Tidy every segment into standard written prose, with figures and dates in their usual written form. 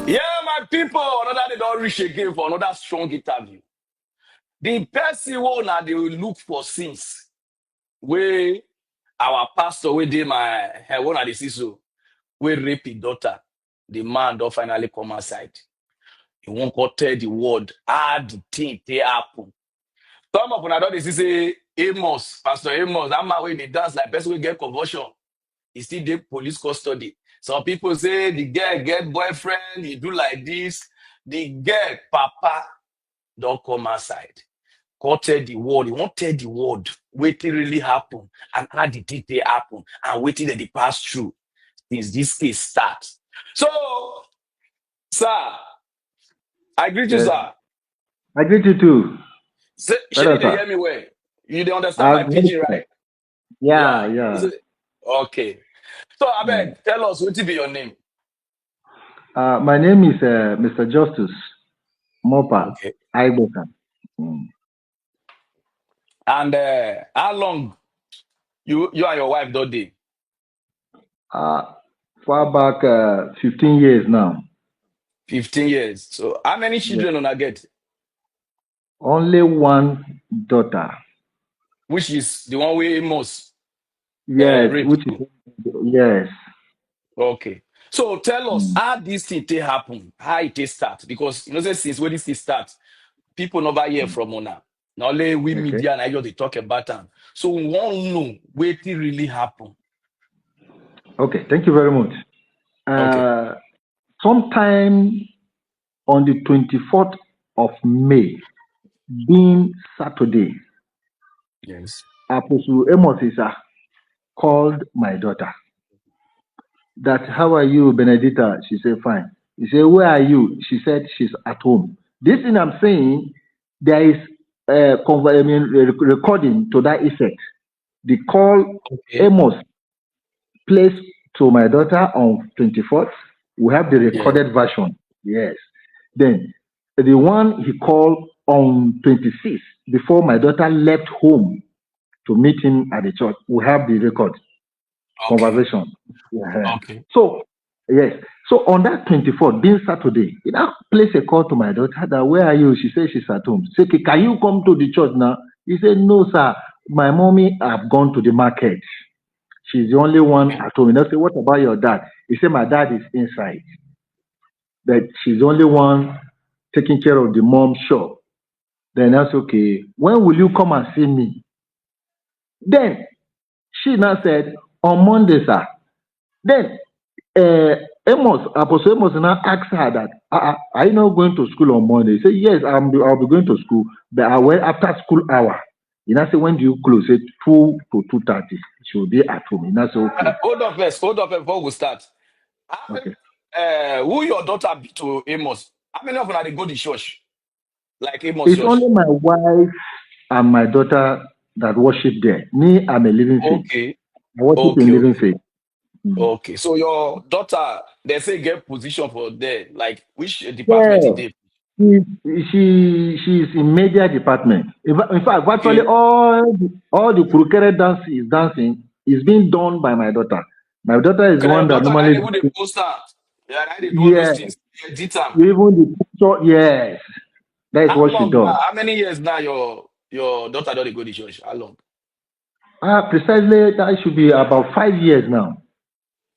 Yeah, my people, another they don't reach again for another strong interview. The person one that they will look for since where our pastor we did my one of the sister we rape his daughter. The man don't finally come outside. He won't go tell the word how the thing they happen. Some of them don't say Amos, Pastor Amos, that man when they dance like person will get conversion. He still dey police custody. Some people say the girl get boyfriend, he do like this. The girl, papa, don't come outside. Go tell the world. He won't tell the world what really happen and how did it they happen and waiting that they pass through since this case starts. So, sir, I greet you, Yes, sir. I greet you too. Say, Better, shey they sir. hear me well. You dey understand my I've pidgin, heard right? that. Yeah, Yeah. yeah. Okay. So, I Mm. beg, tell us what be your name. My name is Mr. Justice Mopa Okay. Aiboka. Mm. And how long you and your wife don't dey? Uh, Far back 15 years now. 15 years. So how many Yes. children una get? Only one daughter. Which is the one we Amos Yes, rape which is, to. yes. Okay. So tell us Mm. how this thing take happen, how it take start. Because you know say since when this thing start, people never hear Mm. from una. Now only we Okay. media and I just they talk about them. So we want to know what it really happen. Okay, thank you very much. Okay. Sometime on the 24th of May, being Saturday, Yes. Apostle Amos called my daughter. That how are you, Benedita? She said, fine. He said, where are you? She said, she's at home. This thing I'm saying, there is recording to that effect. The call Okay. Amos placed to my daughter on 24th. We have the Yeah. recorded version. Yes. Then the one he called on 26th, before my daughter left home to meet him at the church, we have the record Okay. conversation. Yeah. Okay. So, yes. So on that 24th, being Saturday, he now placed a call to my daughter that, where are you? She said she's at home. Say, "Okay, can you come to the church now?" He said, no, sir. My mommy have gone to the market. She's the only one Okay. at home. And I said, what about your dad? He said, my dad is inside. That she's the only one taking care of the mom's shop. Then that's okay. When will you come and see me? Then she now said, on Monday, sir. Then uh, Apostle Amos now asked her that, are you not going to school on Monday? He said, yes, I'll be going to school, but I went after school hour. You know, say, when do you close? Say 2 to 2:30. She will be at home. You know, say, okay. Hold up first before we start. How many, Okay. who your daughter be to Amos? How many of them are they go to church? Like Amos It's only church? my wife and my daughter that worship there. Me, I'm a living faith. Okay. I worship in Okay, living okay. faith. Mm. Okay. So your daughter, they say get position for there. Like which department it Yeah. is? She's in media department. In fact, virtually Okay. all the Kurukere dance is dancing is being done by my daughter. My daughter is the Okay, your one that daughter now normally they put the poster. Yeah, now they do all those yes, things. Edit am. even the picture, yes. That is How what she long now? does. How many years now your daughter don't dey go to church? How long? Precisely that should be about 5 years now.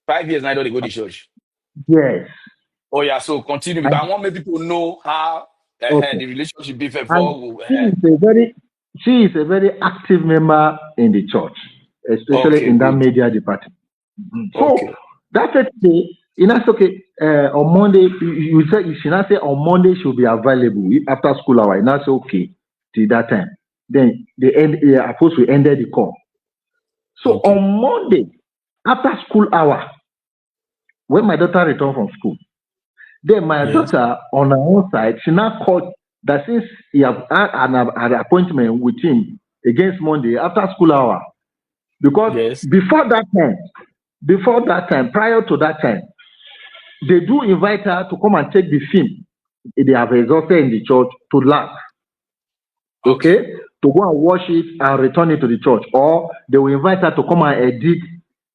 5 years now don't dey go to church. Yes. Oh yeah, so continue because I And want make people know how okay. the relationship be And before. she is a very she is a very active member in the church, especially Okay, in that good. media department. Mhm. So Okay, that day, you know, it's okay. On Monday, you said you should not say on Monday she'll be available after school hour. And that's okay till that time. Then they end. Of course, we ended the call. So okay. on Monday, after school hour, when my daughter returned from school, then my Yes, daughter on her own side, she now called that since he have had an appointment with him against Monday after school hour. Because yes. before that time, prior to that time, they do invite her to come and take the film they have exhausted in the church to laugh, Okay, okay? To go and watch it and return it to the church. Or they will invite her to come and edit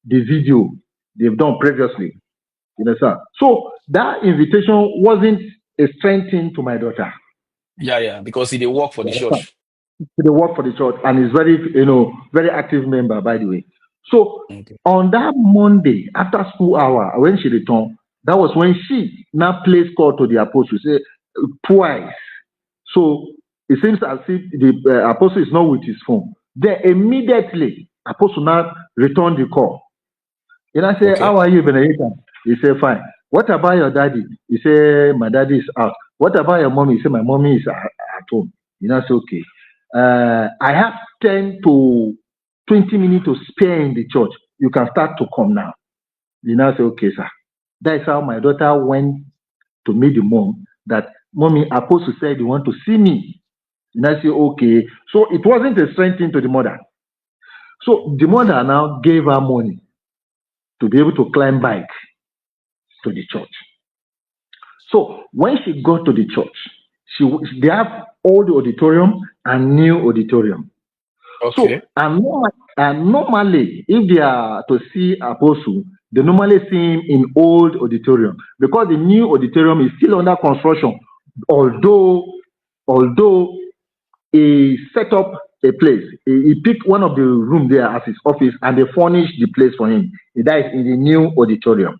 the video. they've done previously. You understand? So that invitation wasn't a strange thing to my daughter. Yeah, because he did work for You the understand? church. They work for the church and is very, very active member, by the way. So Okay. on that Monday, after school hour, when she returned, that was when she now placed call to the apostle, say twice. So it seems as if the apostle is not with his phone. Then immediately, apostle now returned the call. And I say, Okay. how are you, Benedicta? He said, fine. What about your daddy? He said, my daddy is out. What about your mommy? He said, my mommy is at home. I say, okay. I have 10 to 20 minutes to spare in the church. You can start to come now. I say, okay, sir. That is how my daughter went to meet the mom. That mommy, apostle said you want to see me. I say, okay. So it wasn't a strange thing to the mother. So the mother now gave her money to be able to climb bike to the church. So when she got to the church, they have old auditorium and new auditorium. So Okay. and normally, if they are to see apostle, they normally see him in old auditorium because the new auditorium is still under construction. Although he set up a place, he picked one of the room there as his office, and they furnished the place for him. That is in the new auditorium.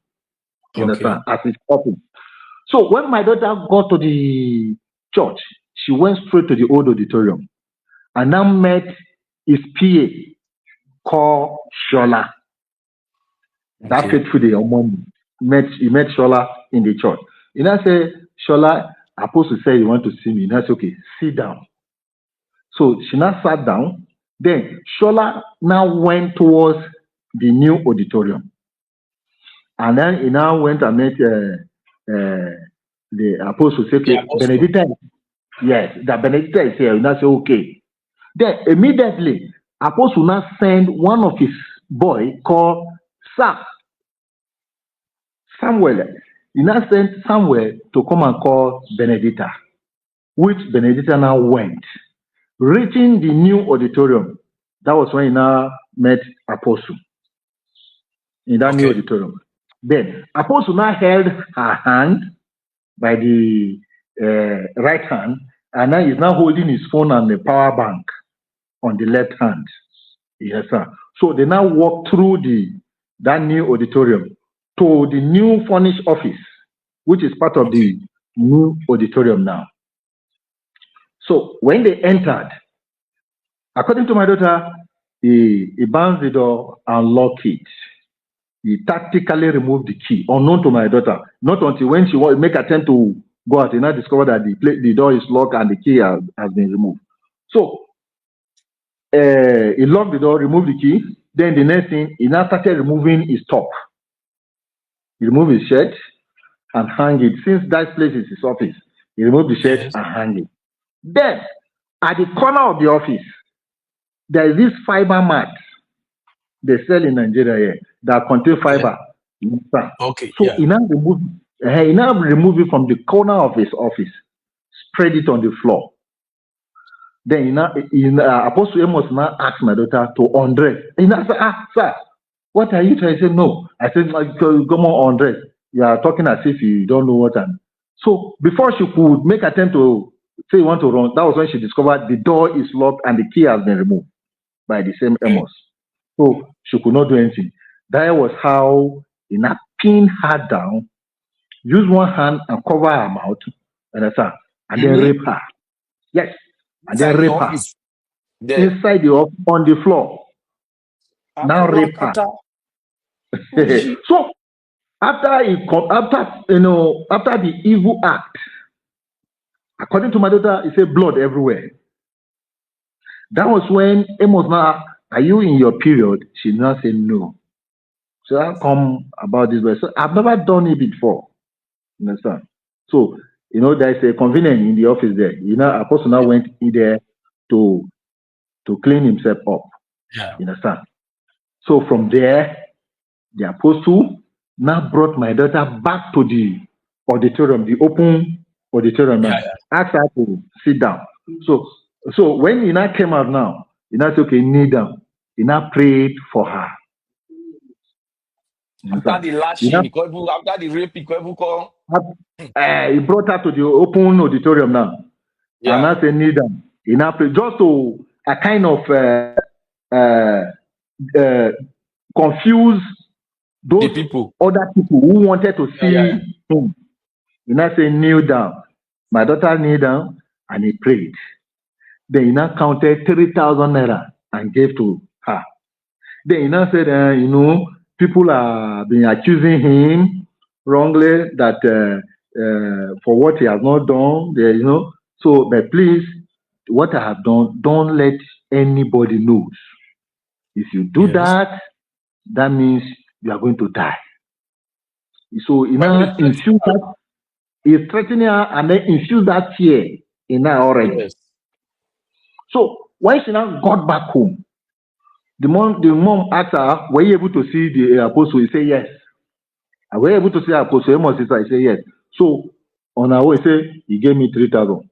You Okay. understand? As his office. So when my daughter got to the church, she went straight to the old auditorium and now met his PA called Shola. That Okay. fateful day on Monday, he met Shola in the church. I say, Shola, apostle said you want to see me. I said, okay, sit down. So she now sat down. Then Shola now went towards the new auditorium. And then he now went and met the apostle. Say, The okay, apostle. Benedicta, yes, that Benedicta is here. I say, okay. Then immediately, apostle now send one of his boy called Samuel. He now sent Samuel to come and call Benedicta, which Benedicta now went. Reaching the new auditorium, that was when he now met apostle in that new Okay. auditorium. Then apostle now held her hand by the right hand, and now he's now holding his phone and the power bank on the left hand. Yes, sir. So they now walk through that new auditorium to the new furnished office, which is part of Okay. the new auditorium now. So when they entered, according to my daughter, he bounced the door and locked it. He tactically removed the key, unknown to my daughter. Not until when she make attempt to go out, he now discovered that the door is locked and the key has been removed. So he locked the door, removed the key. Then the next thing, he now started removing his top. He removed his shirt and hang it. Since that place is his office, he removed the shirt Yes. and hang it. Then, at the corner of the office, there is this fiber mat they sell in Nigeria here that contain Yeah. fiber. Okay. So Yeah. he now remove it from the corner of his office, spread it on the floor. Then Apostle Amos now asked my daughter to undress. He now said, sir, what are you trying to say? No. I said, come on, undress. You are talking as if you don't know what I'm. So before she could make attempt to say you want to run, that was when she discovered the door is locked and the key has been removed by the same Okay. Amos. So she could not do anything. That was how he now pinned her down, use one hand and cover her mouth, understand? And then rape her. Yes. And then Inside the rape her. office. There. Inside the office on the floor. Now rape her. Aburakata. Uji. So after the evil act, according to my daughter, he said blood everywhere. That was when Amos now, are you in your period? She now said no. So how come about this way? So I've never done it before. You understand? So, there's a convenience in the office there. Apostle now went in there to clean himself up. Yeah. You understand? So from there, the apostle now brought my daughter back to the auditorium, the open auditorium now. Yeah. Asked her to sit down. So when he now came out now, he now said, okay, kneel down. He now prayed for her. After the You lashing, know, after the rape, he call. he brought her to the open auditorium now. And Yeah. I said, kneel down. He now pray just to a kind of confuse The those people. other people who wanted to Yeah. see him. He now said, kneel down. My daughter kneel down and he prayed. Then he now counted 3,000 naira and gave to her. Then he now said, people are been accusing him wrongly that for what he has not done, So, but please, what I have done, don't let anybody know. If you do Yes. that means you are going to die. So he When now infused that, he's threatening her and then infused that fear in her already. yes. So when she now got back home, the mom asked her, were you able to see the apostle? He said yes. And were you able to see apostle Amos? He said yes. So on our way, he said he gave me 3,000.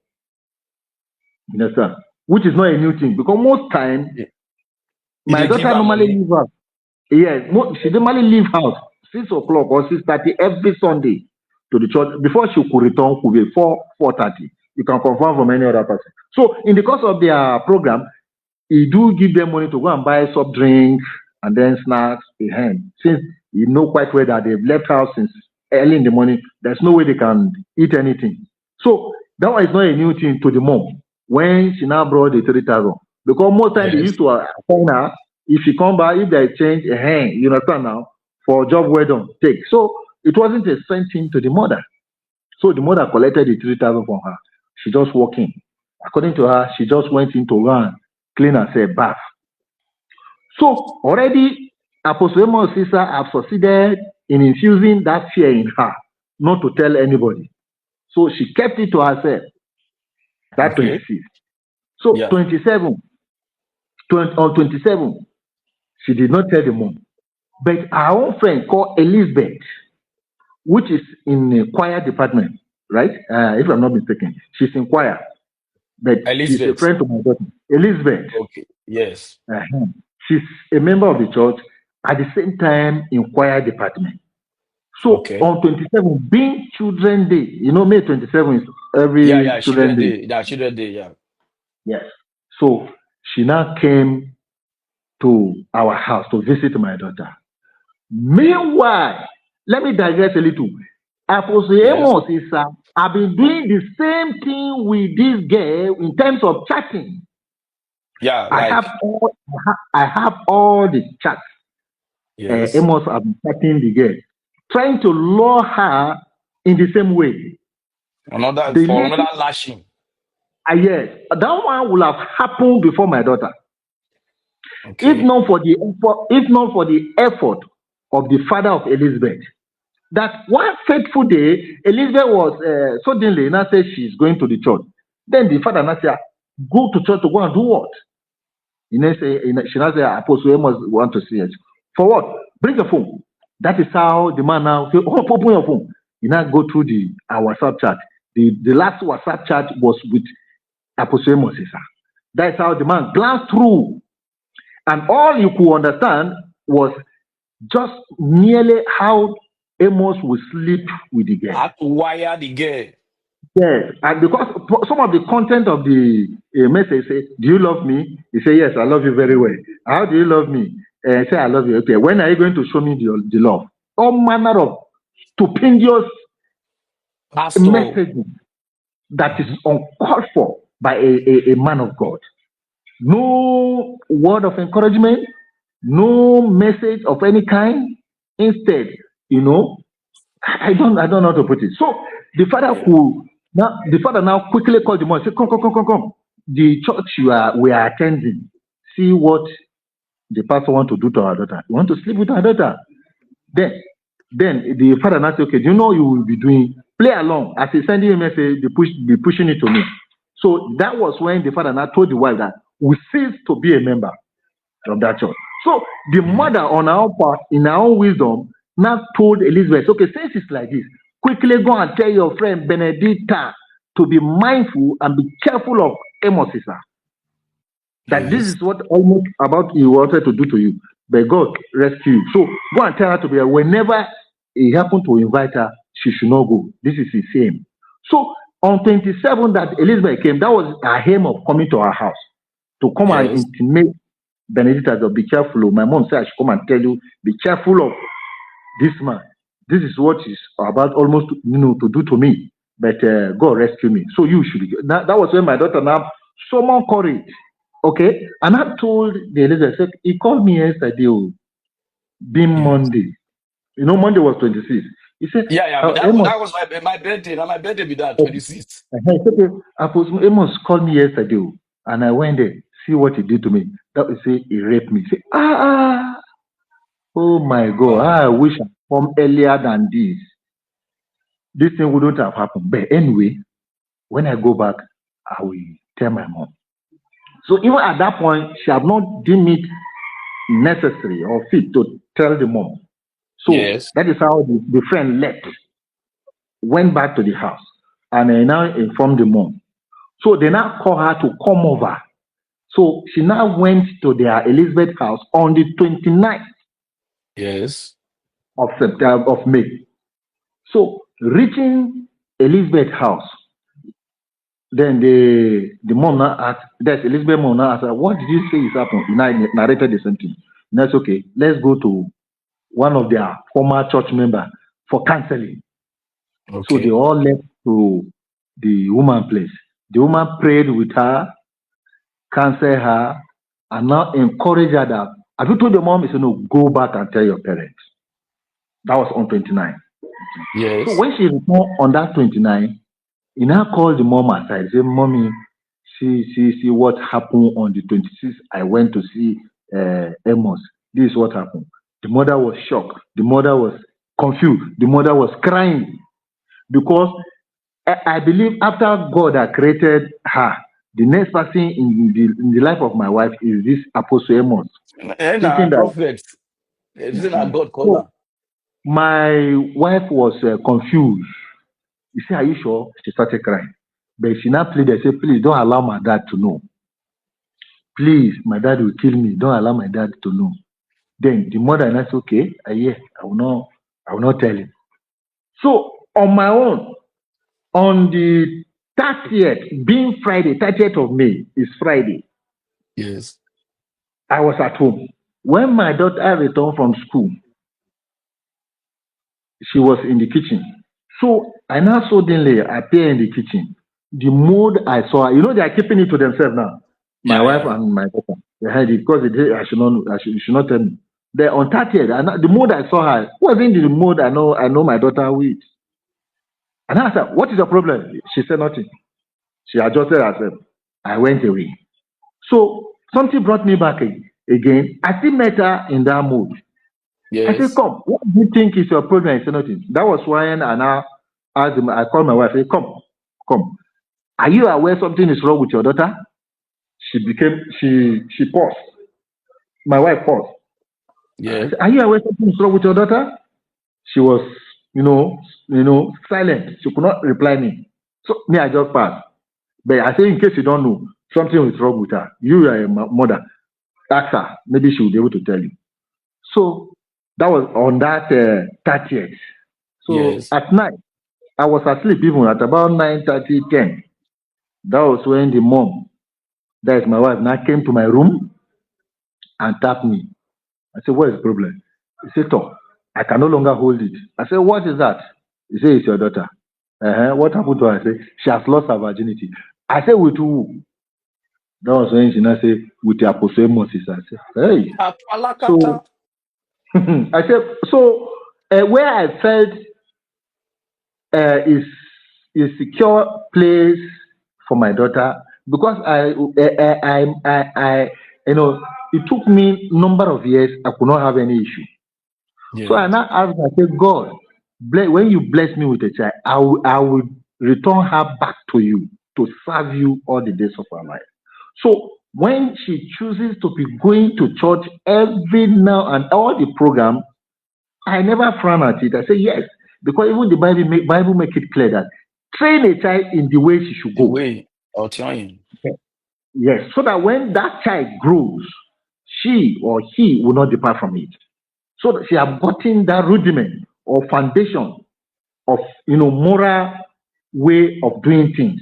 You understand? Which is not a new thing because most time my They give daughter her normally money. leave house. Yes, she normally leave house 6 o'clock or 6:30 every Sunday to the church. Before she could return, could be 4:30. You can confirm from any other person. So in the course of their program, he do give them money to go and buy soft drinks and then snacks behind. Since you know quite well that they've left house since early in the morning, there's no way they can eat anything. So that one is not a new thing to the mom when she now brought the 3,000. Because most times they Yes. used to assign her, if she come back, if they change a hand, you understand now, for job well done, take. So it wasn't a same thing to the mother. So the mother collected the 3,000 from her. She just walked in. According to her, she just went in to run, clean herself, bath. So already Apostle Amos' sister have succeeded in infusing that fear in her, not to tell anybody. So she kept it to herself. That Okay. 26. So Yeah. 27, on 27, she did not tell the mom. But her own friend called Elizabeth, which is in the choir department, right? If I'm not mistaken, she's in choir, but she's a Elizabeth. friend to my daughter. Elizabeth, Okay. Yes. uh-huh. She's a member of the church at the same time in choir department. So Okay. on 27, being Children Day, May 27 is Yeah. every Yeah. Children Children Day. day. Yeah. Children day. Yeah. Yes. So she now came to our house to visit my daughter. Meanwhile, let me digress a little. Apostle Yes. Amos is, I've been doing the same thing with this girl in terms of chatting. Yeah. I have Like. all the chats. Yes. Amos have been chatting the girl, trying to lure her in the same way. Another The for lady, another lashing. yes, that one will have happened before my daughter. If Okay. not for the effort of the father of Elizabeth, that one fateful day, Elizabeth was suddenly now said she's going to the church. Then the father now said, go to church to go and do what? She now said, Apostle Amos want to see us. For what? Bring your phone. That is how the man now say, oh, open your phone. You now go through our WhatsApp chat. The last WhatsApp chat was with Apostle Amos. That's how the man glanced through. And all you could understand was just merely how Amos would sleep with the girl. I had to wire the girl. Yes, and because some of the content of the message say, "Do you love me?" He say, "Yes, I love you very well." How do you love me? Say, "I love you." Okay, when are you going to show me the love? All manner of stupendous Pastor. messages that is uncalled for by a man of God. No word of encouragement, no message of any kind. Instead, I don't know how to put it. So the father now quickly called the mom and said, come. The church we are attending. See what the pastor want to do to our daughter. You want to sleep with our daughter. Then the father now said, okay, do you know you will be doing? Play along. As he's sending a message, be pushing it to me. So that was when the father now told the wife that we cease to be a member of that church. So the mother on her own part, in her own wisdom, now told Elizabeth, okay, since it's like this, quickly go and tell your friend Benedicta to be mindful and be careful of Amos, that this Yes. is what almost about he wanted to do to you. but God rescued you. So go and tell her to be there. Whenever he happened to invite her, she should not go. This is his aim. So on 27 that Elizabeth came, that was her aim of coming to our house to come and Yes. intimate Benedicta to be careful. My mom said I should come and tell you, be careful of this man. This is what he's about almost to do to me. But God rescue me. So you should. That was when my daughter now summoned courage. Okay, and I told the Elizabeth, said, he called me yesterday, being Yes. Monday. You know, Monday was 26. He said, Yeah. That Amos, was my birthday. Now my birthday be that okay. 26th. He said, Amos called me yesterday, and I went there, see what he did to me. That would say he raped me. Say, oh my God, I wish I come earlier than this. This thing wouldn't have happened. But anyway, when I go back, I will tell my mom. So even at that point, she had not deemed it necessary or fit to tell the mom. So Yes. that is how the friend left, went back to the house, and I now informed the mom. So they now call her to come over. So she now went to their Elizabeth house on the 29th Yes. of September of May. So reaching Elizabeth house, then the mom now asked, that's Elizabeth mom now asked her, what did you say is happened? And I narrated the same thing. And that's okay. Let's go to one of their former church members for counseling. Okay. So they all left to the woman place. The woman prayed with her, counseled her, and now encouraged her that, have you told your mom? He said, no, go back and tell your parents. That was on 29. Yes. So when she returned on that 29, he now called the mom aside. He said, Mommy, see what happened on the 26th. I went to see Amos. This is what happened. The mother was shocked. The mother was confused. The mother was crying because I believe after God had created her, the next person in the life of my wife is this Apostle Amos. And a prophet. Isn't a God caller? My wife was confused. He said, are you sure? She started crying. But she now pleaded, said, please don't allow my dad to know. Please, my dad will kill me. Don't allow my dad to know. Then the mother and I said, okay, yeah, I will not tell him. So on my own, on the 30th, being Friday, 30th of May is Friday. Yes. I was at home. When my daughter returned from school, she was in the kitchen. So I now suddenly appear in the kitchen. The mood I saw, they are keeping it to themselves now. My wife and my daughter. They had it because I should not tell me. Then on 30th, the mood I saw her wasn't the mood I know my daughter with. And I said, what is your problem? She said nothing. She adjusted herself. I went away. So something brought me back again. I still met her in that mood. Yes. I said, come, what do you think is your problem? I said nothing. That was why I now asked him, I called my wife, I said, come. Are you aware something is wrong with your daughter? She paused. My wife paused. Yeah. Said, are you aware something is wrong with your daughter? She was, silent. She could not reply me. So me, I just passed. But I say, in case you don't know, something is wrong with her. You are a mother. Ask her. Maybe she will be able to tell you. So that was on that 30th. So at night, I was asleep even at about 9:30, 10. That was when the mom, that is my wife, now came to my room and tapped me. I said, what is the problem? He said, oh, I can no longer hold it. I said, what is that? He said, it's your daughter. What happened to her? I said, she has lost her virginity. I said, with who? That was when she now said, with the Apostle Amos. I said, hey. So, I said, so where I felt is a secure place for my daughter, because it took me a number of years, I could not have any issue. Yes. So I now asked, I said, God, when you bless me with a child, I will return her back to you to serve you all the days of her life. So when she chooses to be going to church every now and all the program, I never frown at it. I say yes, because even the Bible make it clear that train a child in the way she should go. The way, I'll tell you. Yes, so that when that child grows, she or he will not depart from it. So that she have gotten that rudiment or foundation of moral way of doing things.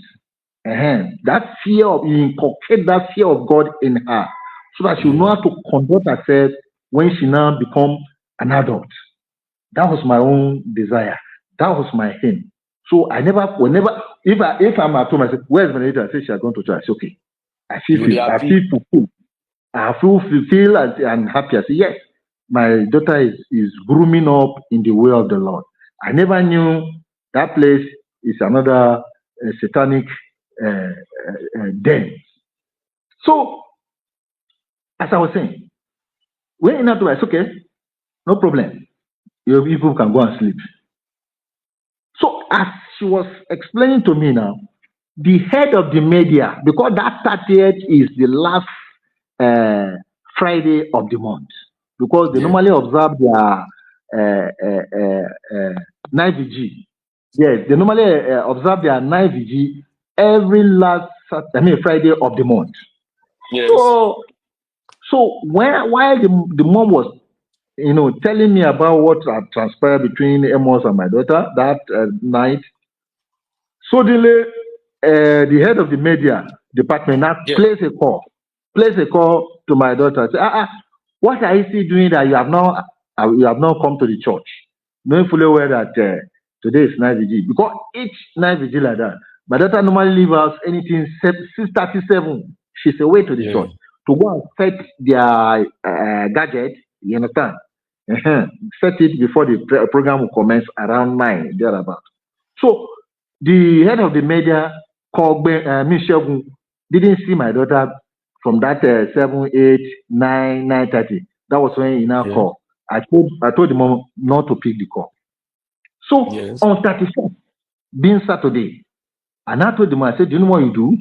That fear of you inculcate that fear of God in her, so that she will know how to conduct herself when she now become an adult. That was my own desire. That was my aim. So I never, whenever, if I'm at home, I say, "Where's Benedita?" I say she has gone to church. I say, "Okay." I feel fulfilled. I feel fulfilled and happy. I say, "Yes, my daughter is grooming up in the way of the Lord." I never knew that place is another satanic den. So, as I was saying, when in that way, it's okay, no problem. Your people can go and sleep. So, as she was explaining to me now, the head of the media, because that 30th is the last Friday of the month, because they normally observe their night vigil. Yes, they normally observe their night vigil every last Friday of the month. Yes. So while the mom was telling me about what had transpired between Amos and my daughter that night, suddenly the head of the media department now placed a call to my daughter. Say, what are you still doing that you have not come to the church? Knowing fully well that today is night vigil, because each night vigil like that, my daughter normally leave us anything 6:37. She's away to the church to go and set their gadget. You understand? Set it before the program will commence around 9 thereabout. So the head of the media called Michelle, didn't see my daughter from that 7, 8, 9, 9:30. That was when he now called. I told the mom not to pick the call. So on 31st, being Saturday, and I told the mom, I said, "Do you know what you do?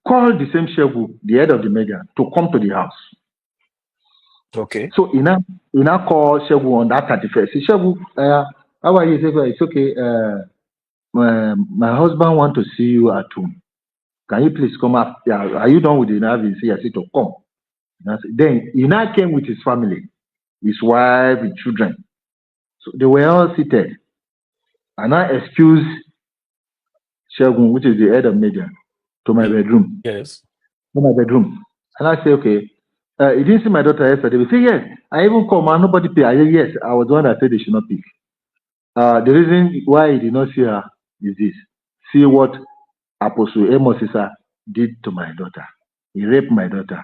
Call the same Shegu, the head of the media, to come to the house." Okay. So he now call Shegu on that 31st. He said, "Shegu, how are you?" He said, "It's okay. My husband want to see you at home. Can you please come up? Yeah, are you done with the interview?" He said, "To come." Then he now came with his family, his wife, his children. So they were all seated. And I excused Shegun, which is the head of media, to my bedroom. Yes. To my bedroom. And I say, "Okay." He didn't see my daughter yesterday. We say, "Yes." I even called, man, nobody pay. I said, "Yes." I was the one that said they should not pick. The reason why he did not see her is this. See what Apostle Amos did to my daughter. He raped my daughter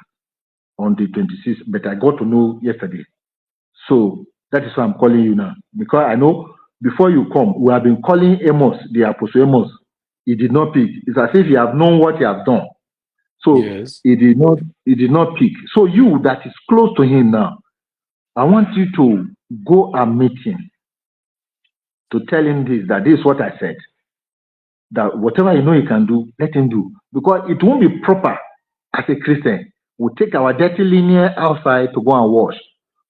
on the 26th, but I got to know yesterday. So that is why I'm calling you now. Because I know before you come, we have been calling Amos, the Apostle Amos. He did not pick. It's as if he have known what he has done. So he did not pick. So you that is close to him now, I want you to go and meet him, to tell him that this is what I said. That whatever you know he can do, let him do. Because it won't be proper as a Christian. We'll take our dirty linear outside to go and wash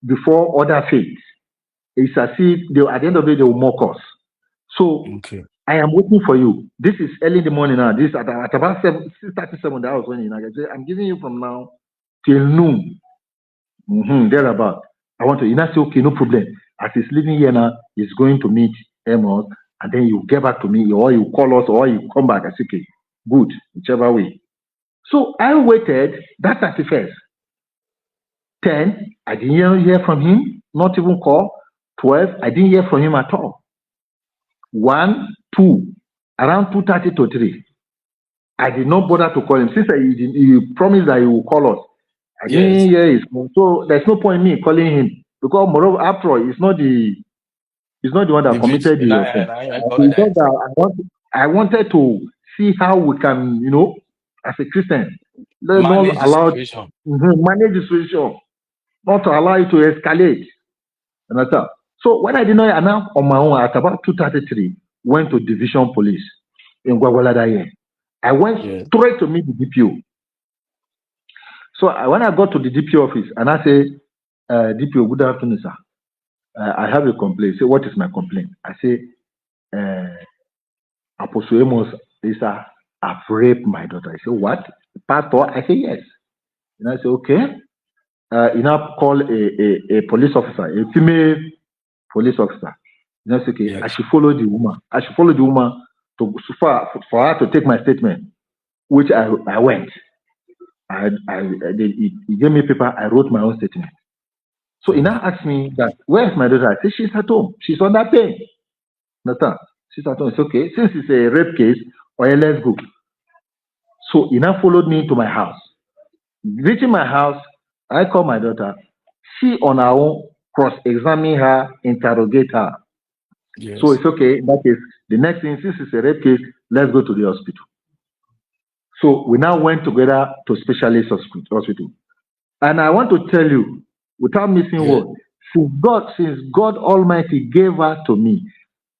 before other faiths. It's as if at the end of the day they will mock us. So I am waiting for you. This is early in the morning now. This at about 6:37. That was when I say, "I'm giving you from now till noon." Thereabout. I want to. You say, "Okay, no problem." As he's living here now, he's going to meet Amos, and then you get back to me, or you call us, or you come back. I say, "Okay, good, whichever way." So I waited that 31st. 10, I didn't hear from him, not even call. 12, I didn't hear from him at all. 1, 2, around 2:30 to 3, I did not bother to call him. Since he promised that he will call us, I didn't hear his phone. So there's no point in me calling him, because moreover, after all, it's not the one that committed the offense. I wanted to see how we can, as a Christian, manage manage the situation, not to allow it to escalate. Understand? So when I did not announce on my own at about 2:33, went to Division Police in Gwagwalada. I went straight to meet the DPO. So when I got to the DPO office and I say, "DPO, good afternoon, sir. I have a complaint." Say, "What is my complaint?" I say, "Apostle Amos, I've raped my daughter." I say, "What? Pastor?" I say, "Yes." And I said, okay. You now call a police officer, a female police officer. You know, say, okay, I Yes. should follow the woman. I should follow the woman for her to take my statement, which I went. He gave me paper. I wrote my own statement. So he now asked me that, where's my daughter? I said, she's at home. She's under pain. Nathan, she's at home. It's okay. Since it's a rape case, let's go. So he now followed me to my house. Reaching my house, I called my daughter. She on her own cross-examine her, interrogate her. Yes. So it's okay. In that case, the next thing, since it's a rape case, let's go to the hospital. So we now went together to specialist hospital. And I want to tell you, without missing Yeah. word, since God Almighty gave her to me,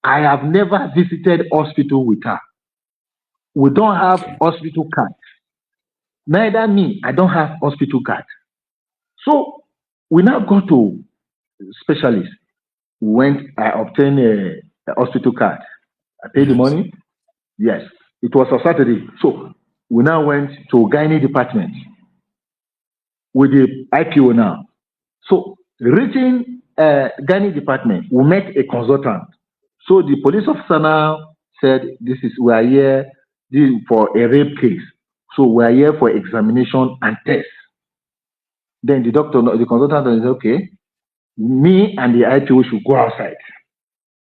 I have never visited hospital with her. We don't have hospital cards. Neither me, I don't have hospital card. So we now go to specialist. I obtained a hospital card. I paid the Yes. money. Yes, it was a Saturday. So we now went to gynae department with the IPO now. So reaching gynae department, we met a consultant. So the police officer now said, we are here for a rape case. So we are here for examination and test. Then the consultant said, okay, me and the IPO should go outside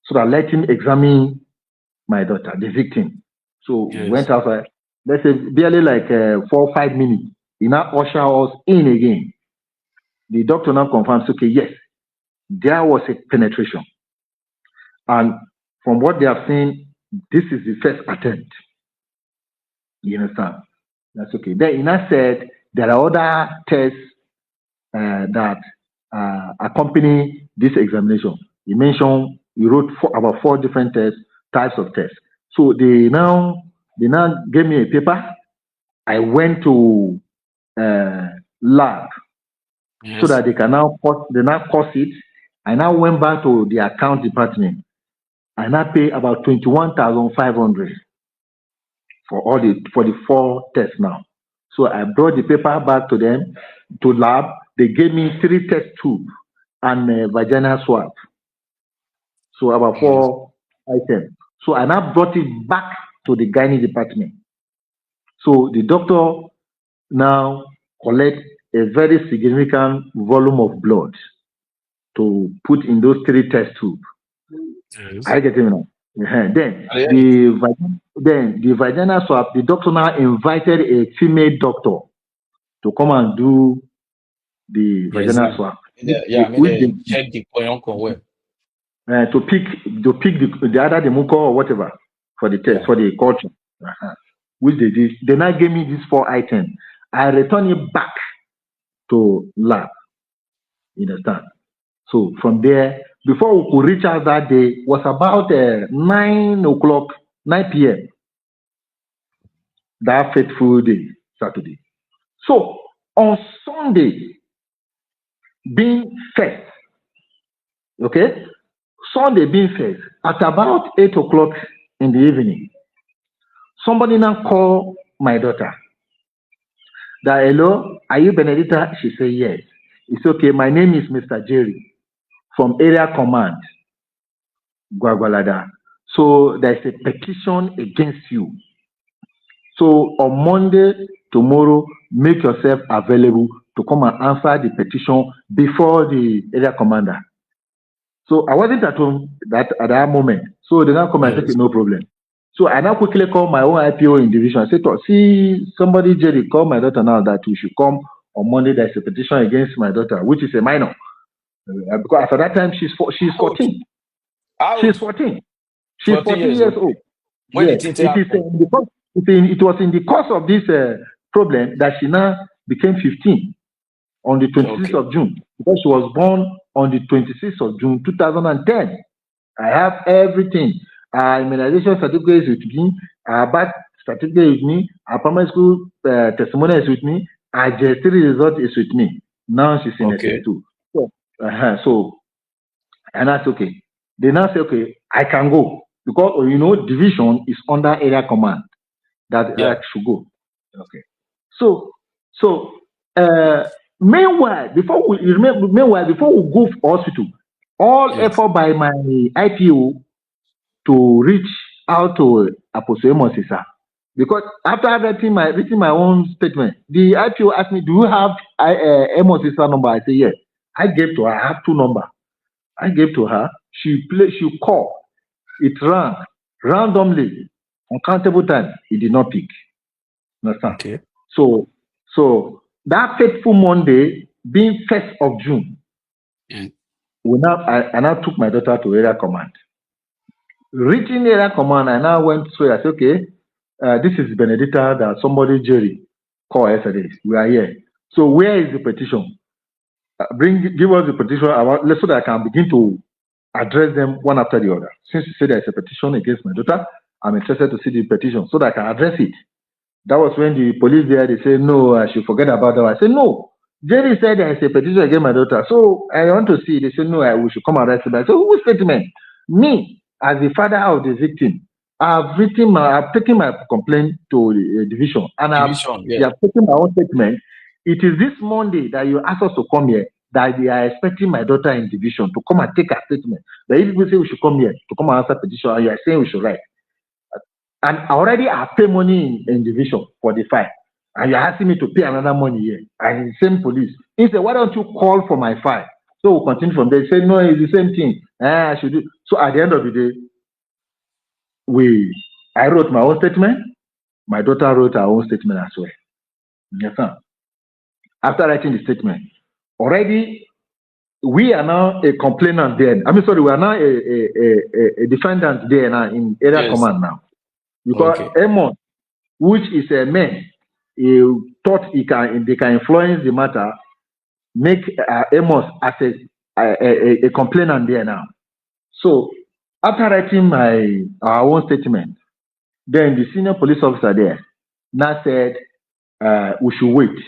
so that let him examine my daughter, the victim. So we went outside. Let's say barely like 4 or 5 minutes. He now usher us in again. The doctor now confirms, okay, yes, there was a penetration. And from what they have seen, this is the first attempt. You understand? That's okay. Then he now said there are other tests that accompany this examination. He mentioned, he wrote about 4 different types of tests. So they now gave me a paper. I went to lab so that they can now cost it. I now went back to the account department. I now pay about 21,500 for the 4 tests now. So I brought the paper back to them to lab. They gave me 3 test tubes and vaginal swab. So about 4 items. So I now brought it back to the gynae department. So the doctor now collect a very significant volume of blood to put in those 3 test tubes. Yes. I get it now. Then the vaginal swab, the doctor now invited a female doctor to come and do the vaginal swab. Check the point. To pick the other the muco or whatever for the test, for the culture. Which they did. They now gave me these 4 items. I return it back to lab. You understand? So from there, before we could reach out that day, was about 9 p.m. That fateful day, Saturday. So on Sunday, being first, okay? Sunday being first, at about 8 o'clock in the evening, somebody now called my daughter. That, hello, are you Benedicta? She said, yes. It's okay, my name is Mr. Jerry from Area Command, Gwagwalada. So there's a petition against you. So on Monday, tomorrow, make yourself available to come and answer the petition before the area commander. So I wasn't at home at that moment. So they now come and say, no problem. So I now quickly call my own IPO in division. I said, see, somebody, Jerry, call my daughter now that we should come on Monday. There's a petition against my daughter, which is a minor. Because at that time, she's 14. She's 14. She's 14 years old. Yes, it was in the course of this problem that she now became 15 on the 26th of June, because she was born on the 26th of June 2010. I have everything. Our immunization certificate is with me. Our birth certificate is with me. Our primary school testimony is with me. Our GS3 result is with me. Now she's in SS2. So, and that's okay. They now say, okay, I can go. Because, division is under area command that I should go. Okay. So Meanwhile, before we go for hospital, all Yes. effort by my IPO to reach out to Apostle Amos, sir. Because after writing my own statement, the IPO asked me, "Do you have Amos' number?" I say yes. I gave to her. I have two numbers. I gave to her. She called. It rang randomly, uncountable times. He did not pick. Understand? Okay. So that fateful Monday, being 1st of June, Mm. I now took my daughter to area command. Reaching area command, I now went through. I said, okay, this is Benedicta that somebody Jerry called yesterday. We are here. So where is the petition? Give us the petition so that I can begin to address them one after the other. Since you say there is a petition against my daughter, I'm interested to see the petition so that I can address it. That was when the police there, they say, no, I should forget about that. I said, no. Jerry said there is a petition against my daughter. So I want to see. They said, no, we should come arrest him. I said, whose statement? Me, as the father of the victim, I've taken my complaint to the division. And Division, they yeah. have taken my own statement. It is this Monday that you asked us to come here that they are expecting my daughter in division to come and take her statement. But if people say we should come here to come and answer petition, and you are saying we should write. And I already have paid money in division for the file. And you're asking me to pay another money here. And the same police. He said, why don't you call for my file? So we'll continue from there. He said, no, it's the same thing. I should do. So at the end of the day, I wrote my own statement. My daughter wrote her own statement as well. Yes, sir. After writing the statement, already we are now a complainant there. We are now a defendant there now in area command now. Because Amos, which is a man, he thought they can influence the matter, make Amos as a complainant there now. So after writing our own statement, then the senior police officer there now said we should wait.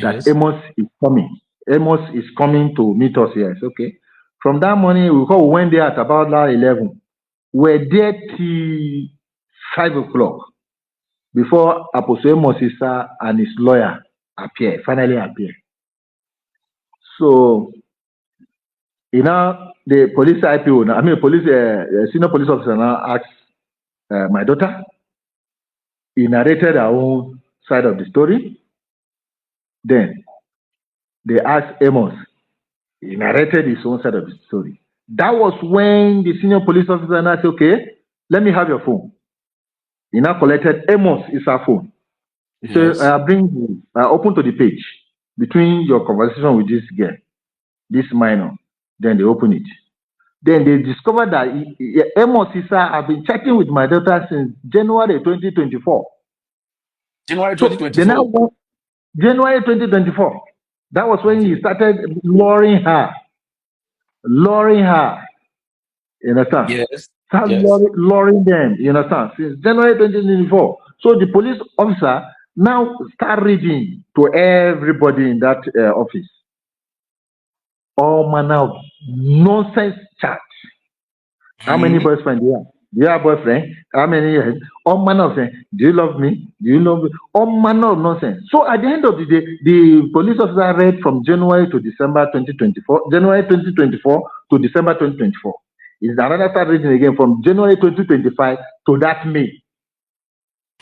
That Amos is coming. Amos is coming to meet us here. It's okay. From that morning, we went there at about 11. We're there till 5 o'clock before Apostle Amos and his lawyer finally appear. So, the police IPO, senior police officer now asked my daughter. He narrated her own side of the story. Then they asked Amos. He narrated his own side of the story. That was when the senior police officer now said, okay, let me have your phone. He now collected Amos' phone. He said, open to the page between your conversation with this girl, this minor. Then they open it. Then they discovered that Amos have been chatting with my daughter since January 2024. January 2024. January 2024. That was when he started luring her. You understand? Yes. Luring them. You understand? Since January 2024. So the police officer now start reading to everybody in that office all manner of nonsense chat. How many boyfriends do you have? Do you have a boyfriend? How many years? All manner of things. Do you love me? Do you love me? All manner of nonsense. So at the end of the day, the police officer read from January to December 2024, January 2024 to December 2024. Is another start reading again from January 2025 to that May.